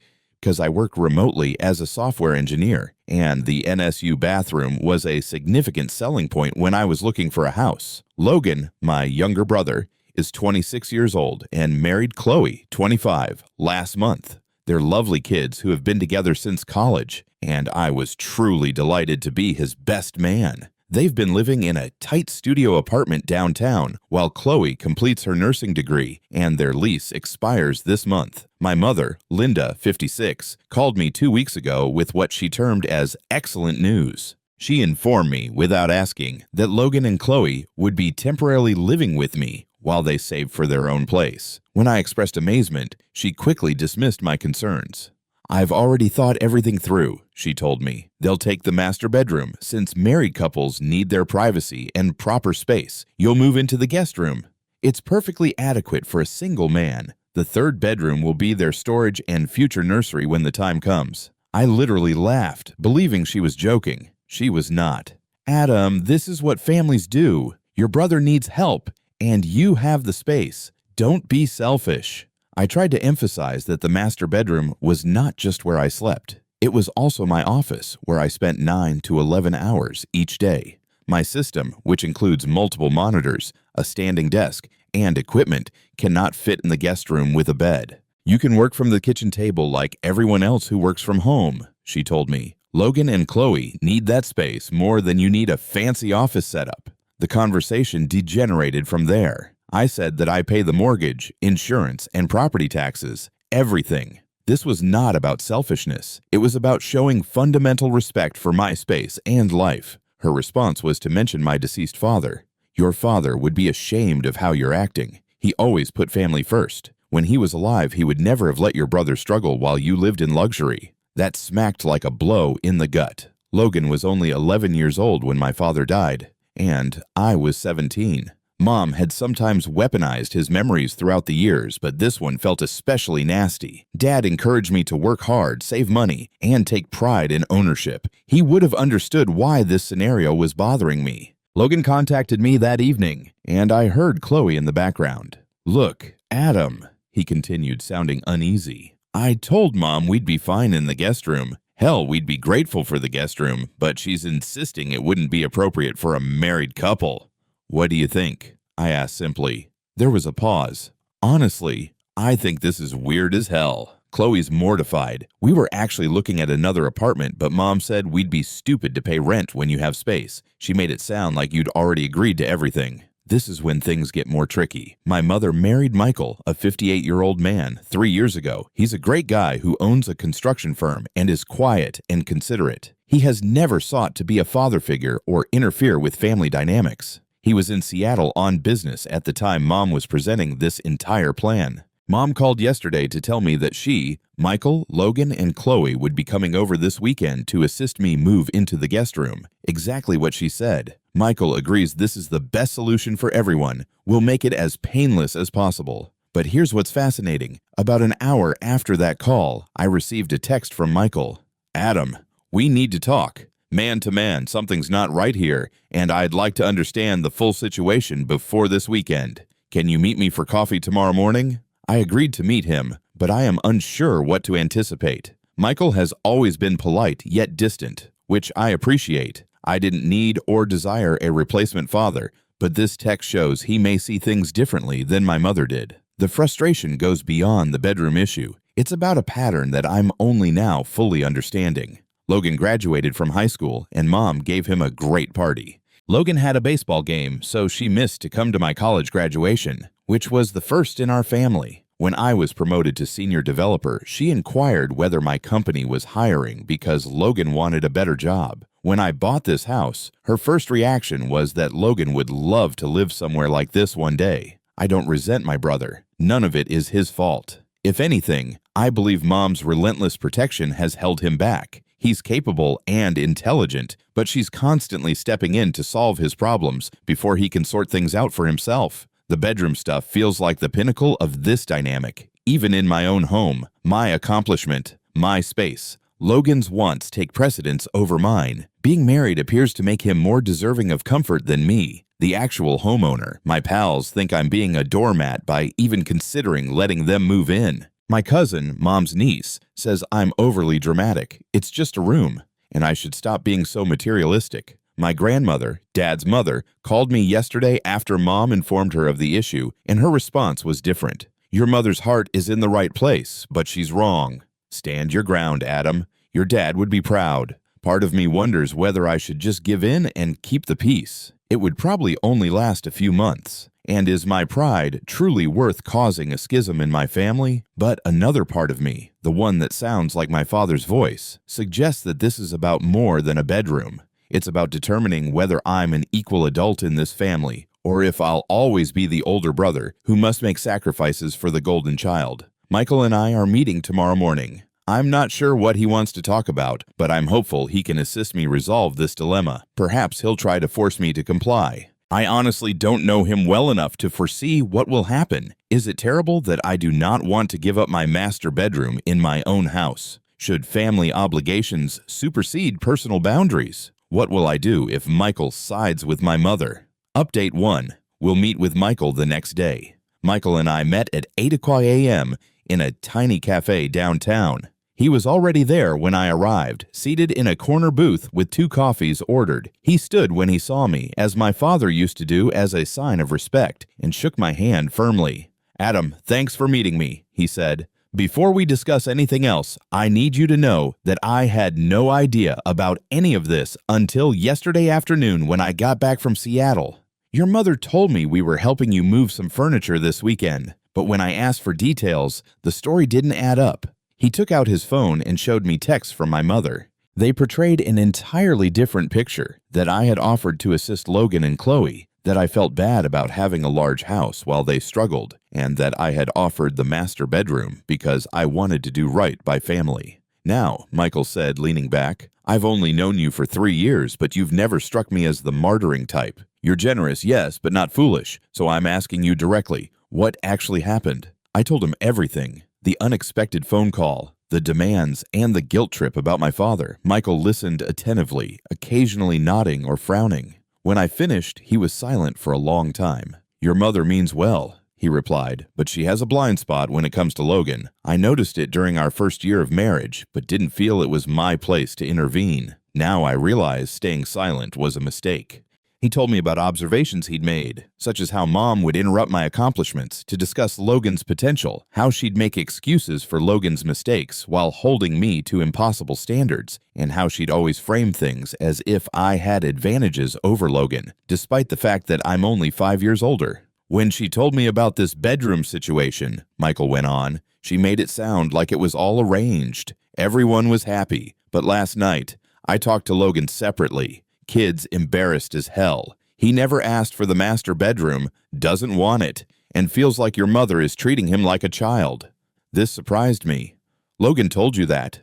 I work remotely as a software engineer, and the NSU bathroom was a significant selling point when I was looking for a house. Logan, my younger brother, is 26 years old and married Chloe, 25, last month. They're lovely kids who have been together since college, and I was truly delighted to be his best man. They've been living in a tight studio apartment downtown while Chloe completes her nursing degree, and their lease expires this month. My mother, Linda, 56, called me 2 weeks ago with what she termed as excellent news. She informed me, without asking, that Logan and Chloe would be temporarily living with me while they saved for their own place. When I expressed amazement, she quickly dismissed my concerns. "I've already thought everything through," she told me. "They'll take the master bedroom, since married couples need their privacy and proper space. You'll move into the guest room. It's perfectly adequate for a single man. The 3rd bedroom will be their storage and future nursery when the time comes." I literally laughed, believing she was joking. She was not. "Adam, this is what families do. Your brother needs help, and you have the space. Don't be selfish." I tried to emphasize that the master bedroom was not just where I slept. It was also my office, where I spent 9 to 11 hours each day. My system, which includes multiple monitors, a standing desk, and equipment, cannot fit in the guest room with a bed. "You can work from the kitchen table like everyone else who works from home," she told me. "Logan and Chloe need that space more than you need a fancy office setup." The conversation degenerated from there. I said that I pay the mortgage, insurance, and property taxes, everything. This was not about selfishness. It was about showing fundamental respect for my space and life. Her response was to mention my deceased father. "Your father would be ashamed of how you're acting. He always put family first. When he was alive, he would never have let your brother struggle while you lived in luxury." That smacked like a blow in the gut. Logan was only 11 years old when my father died, and I was 17. Mom had sometimes weaponized his memories throughout the years, but this one felt especially nasty. Dad encouraged me to work hard, save money, and take pride in ownership. He would have understood why this scenario was bothering me. Logan contacted me that evening, and I heard Chloe in the background. "Look, Adam," he continued, sounding uneasy. "I told Mom we'd be fine in the guest room. Hell, we'd be grateful for the guest room, but she's insisting it wouldn't be appropriate for a married couple. What do you think?" I asked simply. There was a pause. "Honestly, I think this is weird as hell." Chloe's mortified. "We were actually looking at another apartment, but Mom said we'd be stupid to pay rent when you have space. She made it sound like you'd already agreed to everything." This is when things get more tricky. My mother married Michael, a 58-year-old man, 3 years ago. He's a great guy who owns a construction firm and is quiet and considerate. He has never sought to be a father figure or interfere with family dynamics. He was in Seattle on business at the time Mom was presenting this entire plan. Mom called yesterday to tell me that she, Michael, Logan, and Chloe would be coming over this weekend to assist me move into the guest room. Exactly what she said. Michael agrees this is the best solution for everyone. We'll make it as painless as possible. But here's what's fascinating. About an hour after that call, I received a text from Michael. "Adam, we need to talk. Man to man, something's not right here, and I'd like to understand the full situation before this weekend. Can you meet me for coffee tomorrow morning?" I agreed to meet him, but I am unsure what to anticipate. Michael has always been polite yet distant, which I appreciate. I didn't need or desire a replacement father, but this text shows he may see things differently than my mother did. The frustration goes beyond the bedroom issue. It's about a pattern that I'm only now fully understanding. Logan graduated from high school, and Mom gave him a great party. Logan had a baseball game, so she missed to come to my college graduation, which was the first in our family. When I was promoted to senior developer, she inquired whether my company was hiring because Logan wanted a better job. When I bought this house, her first reaction was that Logan would love to live somewhere like this one day. I don't resent my brother. None of it is his fault. If anything, I believe Mom's relentless protection has held him back. He's capable and intelligent, but she's constantly stepping in to solve his problems before he can sort things out for himself. The bedroom stuff feels like the pinnacle of this dynamic. even in my own home, my accomplishment, my space. Logan's wants take precedence over mine. Being married appears to make him more deserving of comfort than me, the actual homeowner. My pals think I'm being a doormat by even considering letting them move in. My cousin, Mom's niece, says I'm overly dramatic. It's just a room, and I should stop being so materialistic. My grandmother, Dad's mother, called me yesterday after Mom informed her of the issue, and her response was different. Your mother's heart is in the right place, but she's wrong. Stand your ground, Adam. Your dad would be proud. Part of me wonders whether I should just give in and keep the peace. It would probably only last a few months. And is my pride truly worth causing a schism in my family? But another part of me, the one that sounds like my father's voice, suggests that this is about more than a bedroom. It's about determining whether I'm an equal adult in this family, or if I'll always be the older brother who must make sacrifices for the golden child. Michael and I are meeting tomorrow morning. I'm not sure what he wants to talk about, but I'm hopeful he can assist me resolve this dilemma. Perhaps he'll try to force me to comply. I honestly don't know him well enough to foresee what will happen. Is it terrible that I do not want to give up my master bedroom in my own house? Should family obligations supersede personal boundaries? What will I do if Michael sides with my mother? Update 1. We'll meet with Michael the next day. Michael and I met at 8 o'clock a.m. in a tiny cafe downtown. He was already there when I arrived, seated in a corner booth with 2 coffees ordered. He stood when he saw me, as my father used to do as a sign of respect, and shook my hand firmly. Adam, thanks for meeting me, he said. Before we discuss anything else, I need you to know that I had no idea about any of this until yesterday afternoon when I got back from Seattle. Your mother told me we were helping you move some furniture this weekend, but when I asked for details, the story didn't add up. He took out his phone and showed me texts from my mother. They portrayed an entirely different picture, that I had offered to assist Logan and Chloe, that I felt bad about having a large house while they struggled, and that I had offered the master bedroom because I wanted to do right by family. Now, Michael said, leaning back, I've only known you for 3 years, but you've never struck me as the martyring type. You're generous, yes, but not foolish, so I'm asking you directly, what actually happened? I told him everything. The unexpected phone call, the demands, and the guilt trip about my father. Michael listened attentively, occasionally nodding or frowning. When I finished, he was silent for a long time. Your mother means well, he replied, but she has a blind spot when it comes to Logan. I noticed it during our first year of marriage, but didn't feel it was my place to intervene. Now I realize staying silent was a mistake. He told me about observations he'd made, such as how Mom would interrupt my accomplishments to discuss Logan's potential, how she'd make excuses for Logan's mistakes while holding me to impossible standards, and how she'd always frame things as if I had advantages over Logan, despite the fact that I'm only 5 years older. When she told me about this bedroom situation, Michael went on, she made it sound like it was all arranged. Everyone was happy, but last night, I talked to Logan separately. Kid's embarrassed as hell. He never asked for the master bedroom, doesn't want it, and feels like your mother is treating him like a child. This surprised me. Logan told you that.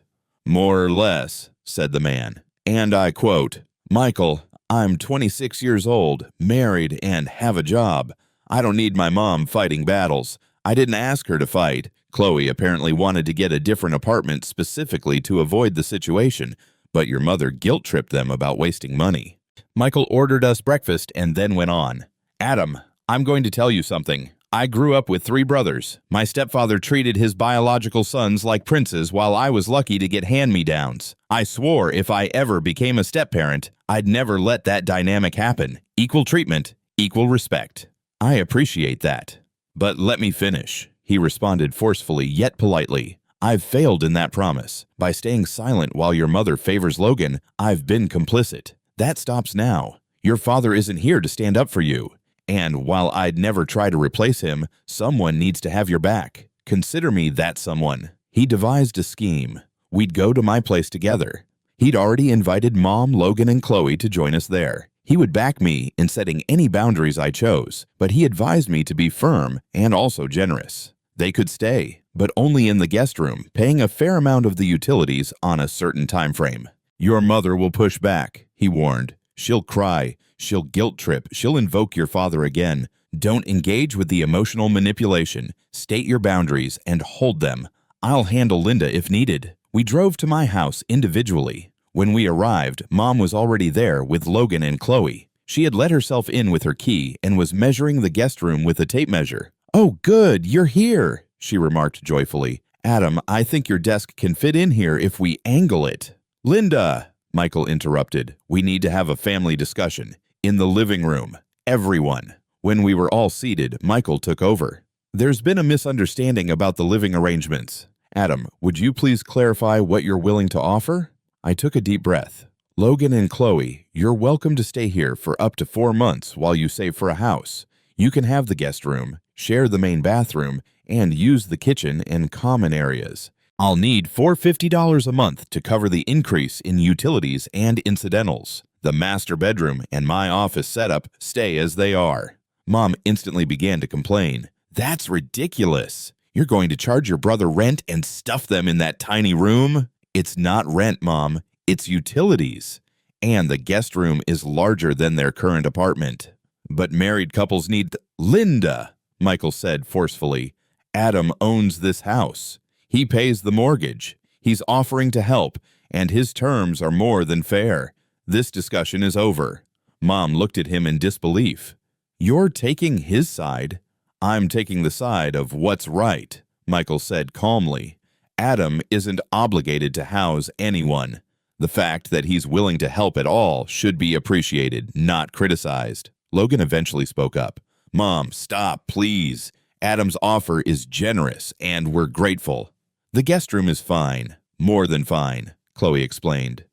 More or less, said the man. And I quote, Michael, I'm 26 years old, married, and have a job. I don't need my mom fighting battles. I didn't ask her to fight. Chloe apparently wanted to get a different apartment specifically to avoid the situation, but your mother guilt-tripped them about wasting money. Michael ordered us breakfast and then went on. Adam, I'm going to tell you something. I grew up with 3 brothers. My stepfather treated his biological sons like princes while I was lucky to get hand-me-downs. I swore if I ever became a step-parent, I'd never let that dynamic happen. Equal treatment, equal respect. I appreciate that. But let me finish, he responded forcefully yet politely. I've failed in that promise. By staying silent while your mother favors Logan, I've been complicit. That stops now. Your father isn't here to stand up for you. And while I'd never try to replace him, someone needs to have your back. Consider me that someone. He devised a scheme. We'd go to my place together. He'd already invited Mom, Logan, and Chloe to join us there. He would back me in setting any boundaries I chose, but he advised me to be firm and also generous. They could stay, but only in the guest room, paying a fair amount of the utilities on a certain time frame. Your mother will push back, he warned. She'll cry. She'll guilt trip. She'll invoke your father again. Don't engage with the emotional manipulation. State your boundaries and hold them. I'll handle Linda if needed. We drove to my house individually. When we arrived, Mom was already there with Logan and Chloe. She had let herself in with her key and was measuring the guest room with a tape measure. "Oh, good, you're here," she remarked joyfully. "Adam, I think your desk can fit in here if we angle it." "Linda," Michael interrupted, "we need to have a family discussion. In the living room. Everyone." When we were all seated, Michael took over. "There's been a misunderstanding about the living arrangements. Adam, would you please clarify what you're willing to offer?" I took a deep breath. "Logan and Chloe, you're welcome to stay here for up to 4 months while you save for a house. You can have the guest room, share the main bathroom, and use the kitchen and common areas. I'll need $450 a month to cover the increase in utilities and incidentals. The master bedroom and my office setup stay as they are." Mom instantly began to complain. "That's ridiculous. You're going to charge your brother rent and stuff them in that tiny room?" "It's not rent, Mom. It's utilities. And the guest room is larger than their current apartment." "But married couples need—" "Linda," Michael said forcefully, "Adam owns this house. He pays the mortgage. He's offering to help, and his terms are more than fair. This discussion is over." Mom looked at him in disbelief. "You're taking his side?" "I'm taking the side of what's right," Michael said calmly. "Adam isn't obligated to house anyone. The fact that he's willing to help at all should be appreciated, not criticized." Logan eventually spoke up. "Mom, stop, please. Adam's offer is generous, and we're grateful." "The guest room is fine. More than fine," Chloe explained.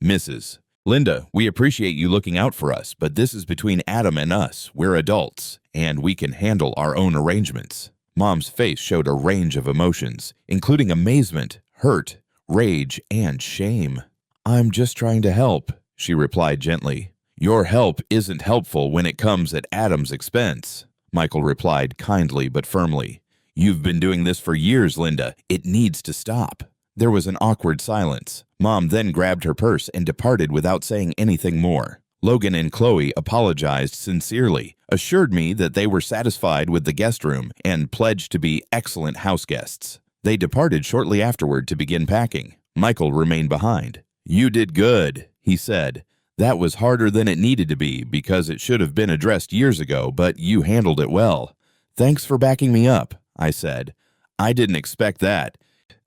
"Mrs. Linda, we appreciate you looking out for us, but this is between Adam and us. We're adults, and we can handle our own arrangements." Mom's face showed a range of emotions, including amazement, hurt, rage, and shame. "I'm just trying to help," she replied gently. "Your help isn't helpful when it comes at Adam's expense," Michael replied kindly but firmly. "You've been doing this for years, Linda. It needs to stop." There was an awkward silence. Mom then grabbed her purse and departed without saying anything more. Logan and Chloe apologized sincerely, assured me that they were satisfied with the guest room, and pledged to be excellent house guests. They departed shortly afterward to begin packing. Michael remained behind. "You did good," he said. "That was harder than it needed to be because it should have been addressed years ago, but you handled it well." "Thanks for backing me up," I said. "I didn't expect that."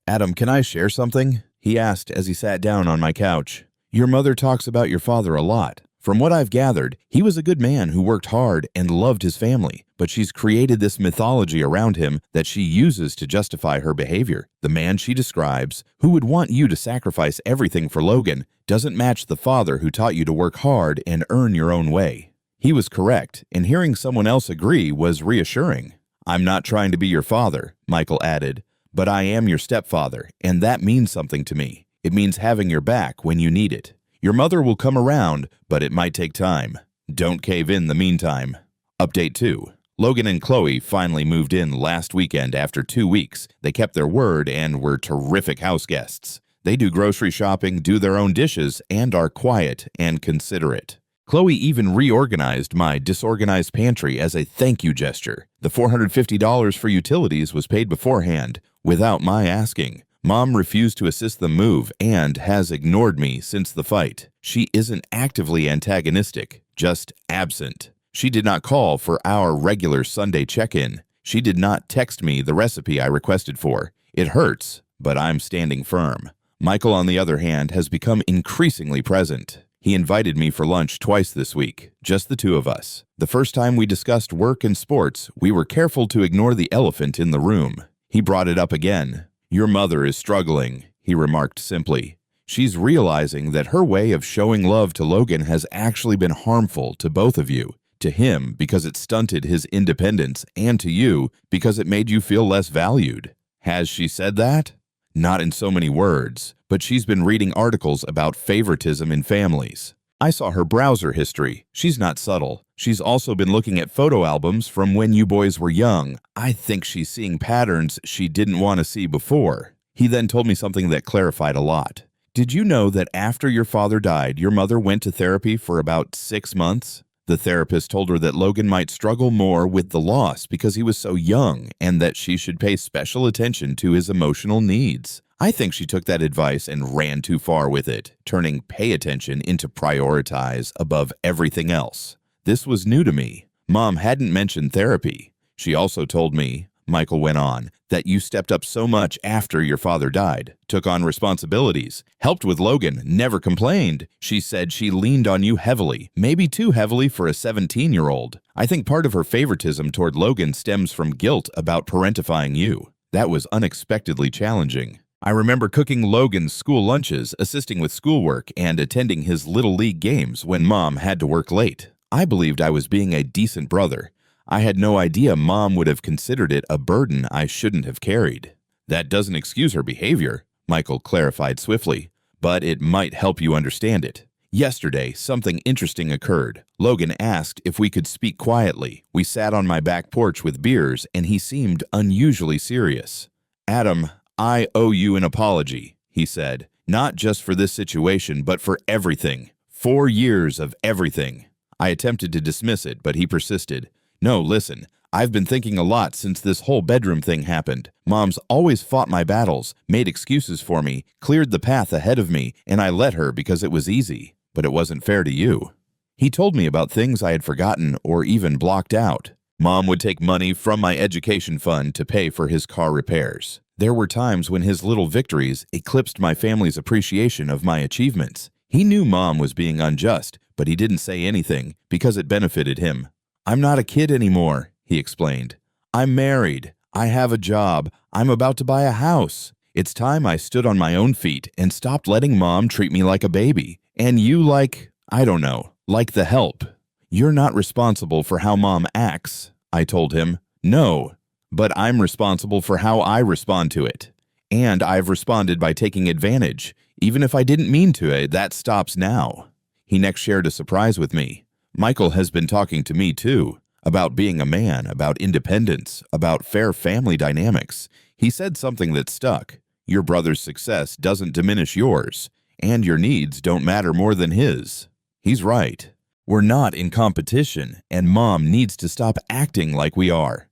"Adam, can I share something?" he asked as he sat down on my couch. "Your mother talks about your father a lot. From what I've gathered, he was a good man who worked hard and loved his family, but she's created this mythology around him that she uses to justify her behavior. The man she describes, who would want you to sacrifice everything for Logan, doesn't match the father who taught you to work hard and earn your own way." He was correct, and hearing someone else agree was reassuring. "I'm not trying to be your father," Michael added, "but I am your stepfather, and that means something to me. It means having your back when you need it. Your mother will come around, but it might take time. Don't cave in the meantime." Update 2. Logan and Chloe finally moved in last weekend after 2 weeks. They kept their word and were terrific house guests. They do grocery shopping, do their own dishes, and are quiet and considerate. Chloe even reorganized my disorganized pantry as a thank you gesture. The $450 for utilities was paid beforehand, without my asking. Mom refused to assist them move and has ignored me since the fight. She isn't actively antagonistic, just absent. She did not call for our regular Sunday check-in. She did not text me the recipe I requested for. It hurts, but I'm standing firm. Michael, on the other hand, has become increasingly present. He invited me for lunch twice this week, just the two of us. The first time we discussed work and sports, we were careful to ignore the elephant in the room. He brought it up again. "Your mother is struggling," he remarked simply. "She's realizing that her way of showing love to Logan has actually been harmful to both of you. To him because it stunted his independence, and to you because it made you feel less valued." "Has she said that?" "Not in so many words, but she's been reading articles about favoritism in families. I saw her browser history. She's not subtle. She's also been looking at photo albums from when you boys were young. I think she's seeing patterns she didn't want to see before." He then told me something that clarified a lot. Did you know that after your father died, your mother went to therapy for about 6 months? The therapist told her that Logan might struggle more with the loss because he was so young and that she should pay special attention to his emotional needs. I think she took that advice and ran too far with it, turning pay attention into prioritize above everything else. This was new to me. Mom hadn't mentioned therapy. She also told me, Michael went on, that you stepped up so much after your father died, took on responsibilities, helped with Logan, never complained. She said she leaned on you heavily, maybe too heavily for a 17-year-old. I think part of her favoritism toward Logan stems from guilt about parentifying you. That was unexpectedly challenging. I remember cooking Logan's school lunches, assisting with schoolwork, and attending his Little League games when Mom had to work late. I believed I was being a decent brother. I had no idea Mom would have considered it a burden I shouldn't have carried. That doesn't excuse her behavior, Michael clarified swiftly, but it might help you understand it. Yesterday, something interesting occurred. Logan asked if we could speak quietly. We sat on my back porch with beers, and he seemed unusually serious. Adam, I owe you an apology, he said. Not just for this situation, but for everything. 4 years of everything. I attempted to dismiss it, but he persisted. No, listen, I've been thinking a lot since this whole bedroom thing happened. Mom's always fought my battles, made excuses for me, cleared the path ahead of me, and I let her because it was easy. But it wasn't fair to you. He told me about things I had forgotten or even blocked out. Mom would take money from my education fund to pay for his car repairs. There were times when his little victories eclipsed my family's appreciation of my achievements. He knew Mom was being unjust, but he didn't say anything because it benefited him. I'm not a kid anymore, he explained. I'm married. I have a job. I'm about to buy a house. It's time I stood on my own feet and stopped letting Mom treat me like a baby. And you like the help. You're not responsible for how Mom acts, I told him. No, but I'm responsible for how I respond to it. And I've responded by taking advantage. Even if I didn't mean to, that stops now. He next shared a surprise with me. Michael has been talking to me too, about being a man, about independence, about fair family dynamics. He said something that stuck. Your brother's success doesn't diminish yours, and your needs don't matter more than his. He's right. We're not in competition, and Mom needs to stop acting like we are.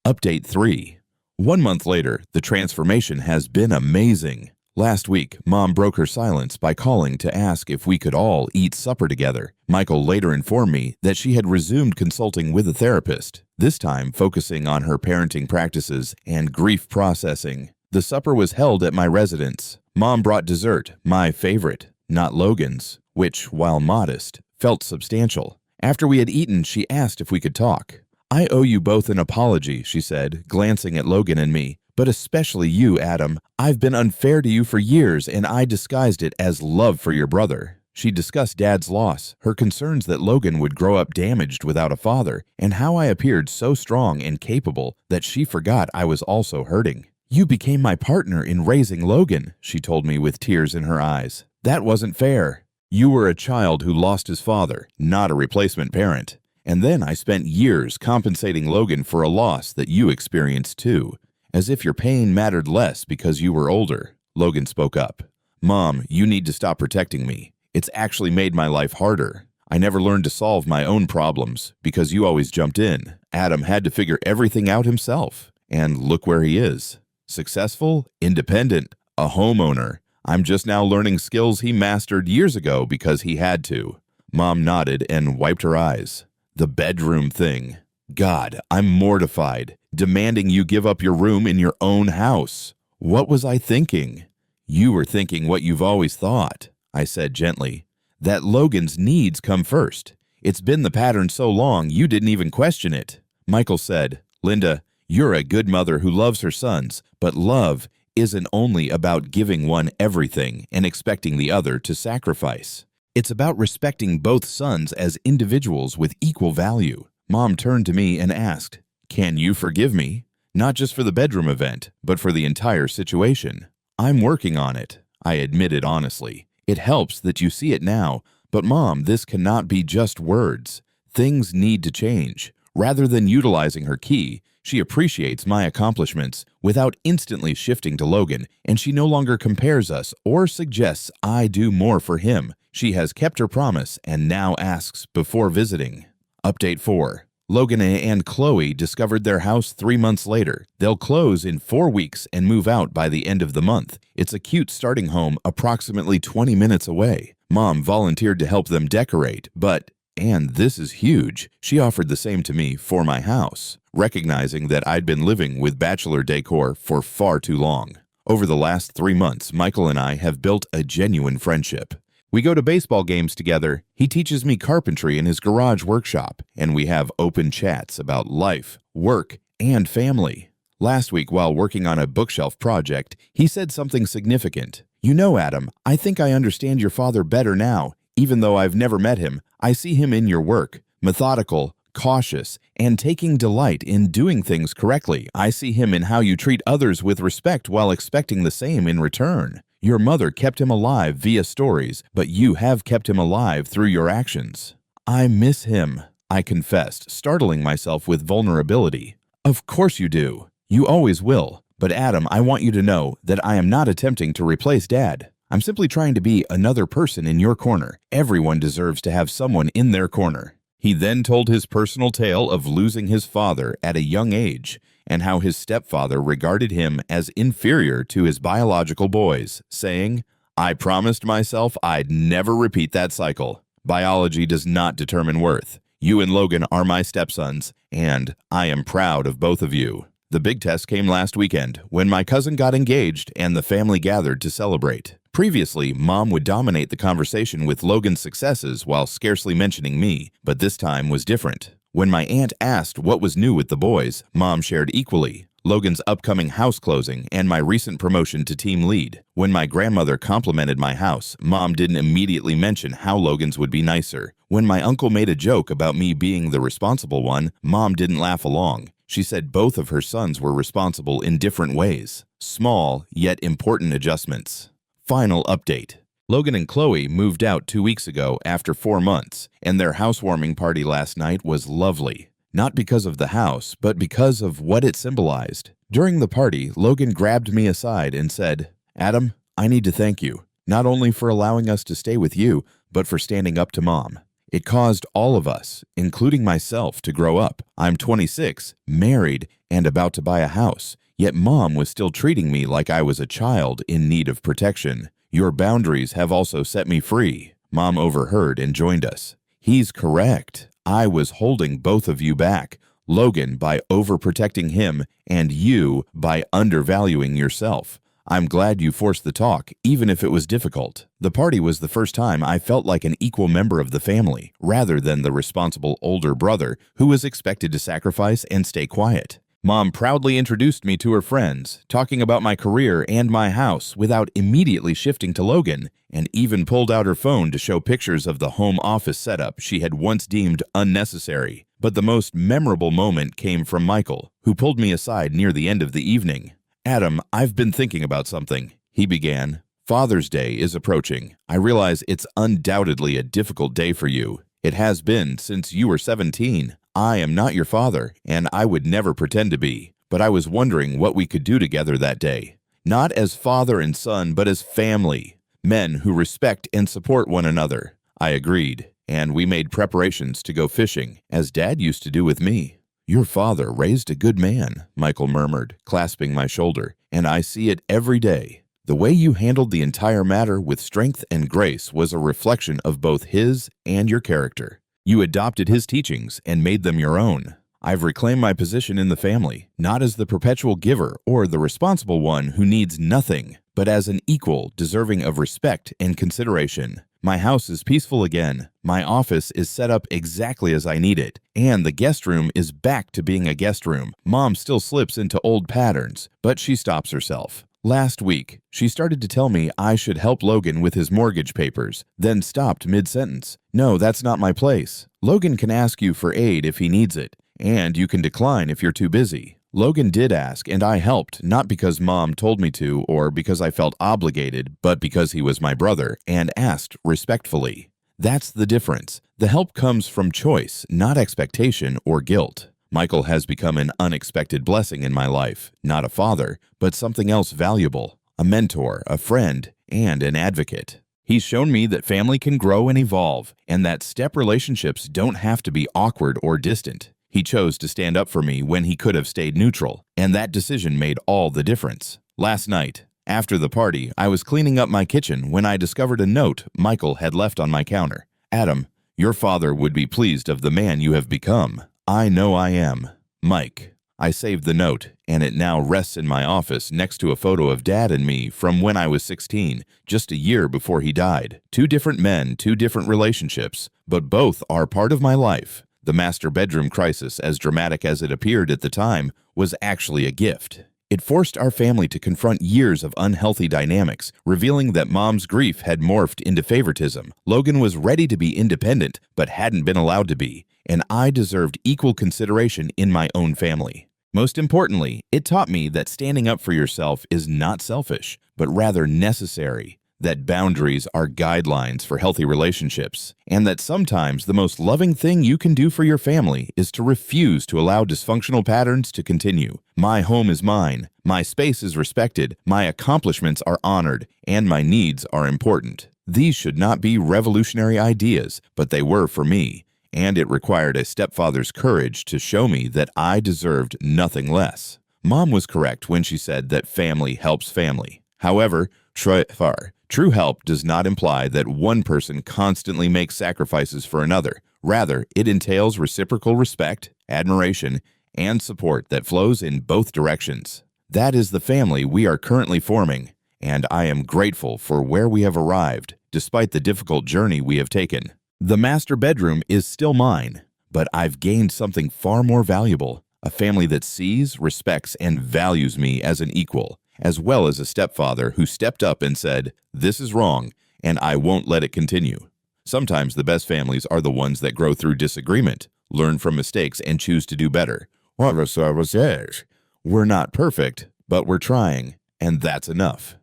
Update 3. 1 month later, the transformation has been amazing. Last week, Mom broke her silence by calling to ask if we could all eat supper together. Michael later informed me that she had resumed consulting with a therapist, this time focusing on her parenting practices and grief processing. The supper was held at my residence. Mom brought dessert, my favorite, not Logan's, which, while modest, felt substantial. After we had eaten, she asked if we could talk. I owe you both an apology, she said, glancing at Logan and me. But especially you, Adam. I've been unfair to you for years, and I disguised it as love for your brother. She discussed Dad's loss, her concerns that Logan would grow up damaged without a father, and how I appeared so strong and capable that she forgot I was also hurting. You became my partner in raising Logan, she told me with tears in her eyes. That wasn't fair. You were a child who lost his father, not a replacement parent. And then I spent years compensating Logan for a loss that you experienced too. As if your pain mattered less because you were older, Logan spoke up. Mom, you need to stop protecting me. It's actually made my life harder. I never learned to solve my own problems because you always jumped in. Adam had to figure everything out himself. And look where he is. Successful, independent, a homeowner. I'm just now learning skills he mastered years ago because he had to. Mom nodded and wiped her eyes. The bedroom thing. God, I'm mortified, demanding you give up your room in your own house. What was I thinking? You were thinking what you've always thought, I said gently, that Logan's needs come first. It's been the pattern so long you didn't even question it. Michael said, Linda, you're a good mother who loves her sons, but love isn't only about giving one everything and expecting the other to sacrifice. It's about respecting both sons as individuals with equal value. Mom turned to me and asked, Can you forgive me? Not just for the bedroom event, but for the entire situation. I'm working on it, I admitted honestly. It helps that you see it now, but Mom, this cannot be just words. Things need to change. Rather than utilizing her key, She appreciates my accomplishments without instantly shifting to Logan, and she no longer compares us or suggests I do more for him. She has kept her promise and now asks before visiting. Update 4. Logan and Chloe discovered their house 3 months later. They'll close in 4 weeks and move out by the end of the month. It's a cute starting home approximately 20 minutes away. Mom volunteered to help them decorate, but, and this is huge, she offered the same to me for my house, recognizing that I'd been living with bachelor decor for far too long. Over the last 3 months, Michael and I have built a genuine friendship. We go to baseball games together, he teaches me carpentry in his garage workshop, and we have open chats about life, work, and family. Last week, while working on a bookshelf project, he said something significant. "You know, Adam, I think I understand your father better now. Even though I've never met him, I see him in your work, methodical, cautious, and taking delight in doing things correctly. I see him in how you treat others with respect while expecting the same in return. Your mother kept him alive via stories, but you have kept him alive through your actions." "I miss him," I confessed, startling myself with vulnerability. "Of course you do. You always will. But Adam, I want you to know that I am not attempting to replace Dad. I'm simply trying to be another person in your corner. Everyone deserves to have someone in their corner." He then told his personal tale of losing his father at a young age and how his stepfather regarded him as inferior to his biological boys, saying, "I promised myself I'd never repeat that cycle. Biology does not determine worth. You and Logan are my stepsons, and I am proud of both of you." The big test came last weekend when my cousin got engaged and the family gathered to celebrate. Previously, Mom would dominate the conversation with Logan's successes while scarcely mentioning me, but this time was different. When my aunt asked what was new with the boys, Mom shared equally. Logan's upcoming house closing and my recent promotion to team lead. When my grandmother complimented my house, Mom didn't immediately mention how Logan's would be nicer. When my uncle made a joke about me being the responsible one, Mom didn't laugh along. She said both of her sons were responsible in different ways. Small, yet important adjustments. Final update. Logan and Chloe moved out 2 weeks ago after 4 months, and their housewarming party last night was lovely. Not because of the house, but because of what it symbolized. During the party, Logan grabbed me aside and said, "Adam, I need to thank you, not only for allowing us to stay with you, but for standing up to Mom. It caused all of us, including myself, to grow up. I'm 26, married, and about to buy a house, yet Mom was still treating me like I was a child in need of protection. Your boundaries have also set me free." Mom overheard and joined us. "He's correct. I was holding both of you back. Logan by overprotecting him, and you by undervaluing yourself. I'm glad you forced the talk, even if it was difficult." The party was the first time I felt like an equal member of the family, rather than the responsible older brother who was expected to sacrifice and stay quiet. Mom proudly introduced me to her friends, talking about my career and my house without immediately shifting to Logan, and even pulled out her phone to show pictures of the home office setup she had once deemed unnecessary. But the most memorable moment came from Michael, who pulled me aside near the end of the evening. "Adam, I've been thinking about something," he began. "Father's Day is approaching. I realize it's undoubtedly a difficult day for you. It has been since you were 17. I am not your father, and I would never pretend to be, but I was wondering what we could do together that day. Not as father and son, but as family. Men who respect and support one another." I agreed, and we made preparations to go fishing, as Dad used to do with me. "Your father raised a good man," Michael murmured, clasping my shoulder, "and I see it every day. The way you handled the entire matter with strength and grace was a reflection of both his and your character. You adopted his teachings and made them your own. I've reclaimed my position in the family, not as the perpetual giver or the responsible one who needs nothing, but as an equal deserving of respect and consideration. My house is peaceful again, my office is set up exactly as I need it, and the guest room is back to being a guest room. Mom still slips into old patterns, but she stops herself. Last week, she started to tell me I should help Logan with his mortgage papers, then stopped mid-sentence. "No, that's not my place. Logan can ask you for aid if he needs it, and you can decline if you're too busy." Logan did ask, and I helped, not because Mom told me to or because I felt obligated, but because he was my brother, and asked respectfully. That's the difference. The help comes from choice, not expectation or guilt. Michael has become an unexpected blessing in my life, not a father, but something else valuable, a mentor, a friend, and an advocate. He's shown me that family can grow and evolve, and that step relationships don't have to be awkward or distant. He chose to stand up for me when he could have stayed neutral, and that decision made all the difference. Last night, after the party, I was cleaning up my kitchen when I discovered a note Michael had left on my counter. "Adam, your father would be pleased of the man you have become. I know I am. Mike." I saved the note, and it now rests in my office next to a photo of Dad and me from when I was 16, just a year before he died. 2 different men, 2 different relationships, but both are part of my life. The master bedroom crisis, as dramatic as it appeared at the time, was actually a gift. It forced our family to confront years of unhealthy dynamics, revealing that Mom's grief had morphed into favoritism. Logan was ready to be independent, but hadn't been allowed to be, and I deserved equal consideration in my own family. Most importantly, it taught me that standing up for yourself is not selfish, but rather necessary, that boundaries are guidelines for healthy relationships, and that sometimes the most loving thing you can do for your family is to refuse to allow dysfunctional patterns to continue. My home is mine, my space is respected, my accomplishments are honored, and my needs are important. These should not be revolutionary ideas, but they were for me. And it required a stepfather's courage to show me that I deserved nothing less. Mom was correct when she said that family helps family. However, true help does not imply that one person constantly makes sacrifices for another. Rather, it entails reciprocal respect, admiration, and support that flows in both directions. That is the family we are currently forming, and I am grateful for where we have arrived, despite the difficult journey we have taken. The master bedroom is still mine, but I've gained something far more valuable, a family that sees, respects, and values me as an equal, as well as a stepfather who stepped up and said, "This is wrong, and I won't let it continue." Sometimes the best families are the ones that grow through disagreement, learn from mistakes, and choose to do better. We're not perfect, but we're trying, and that's enough.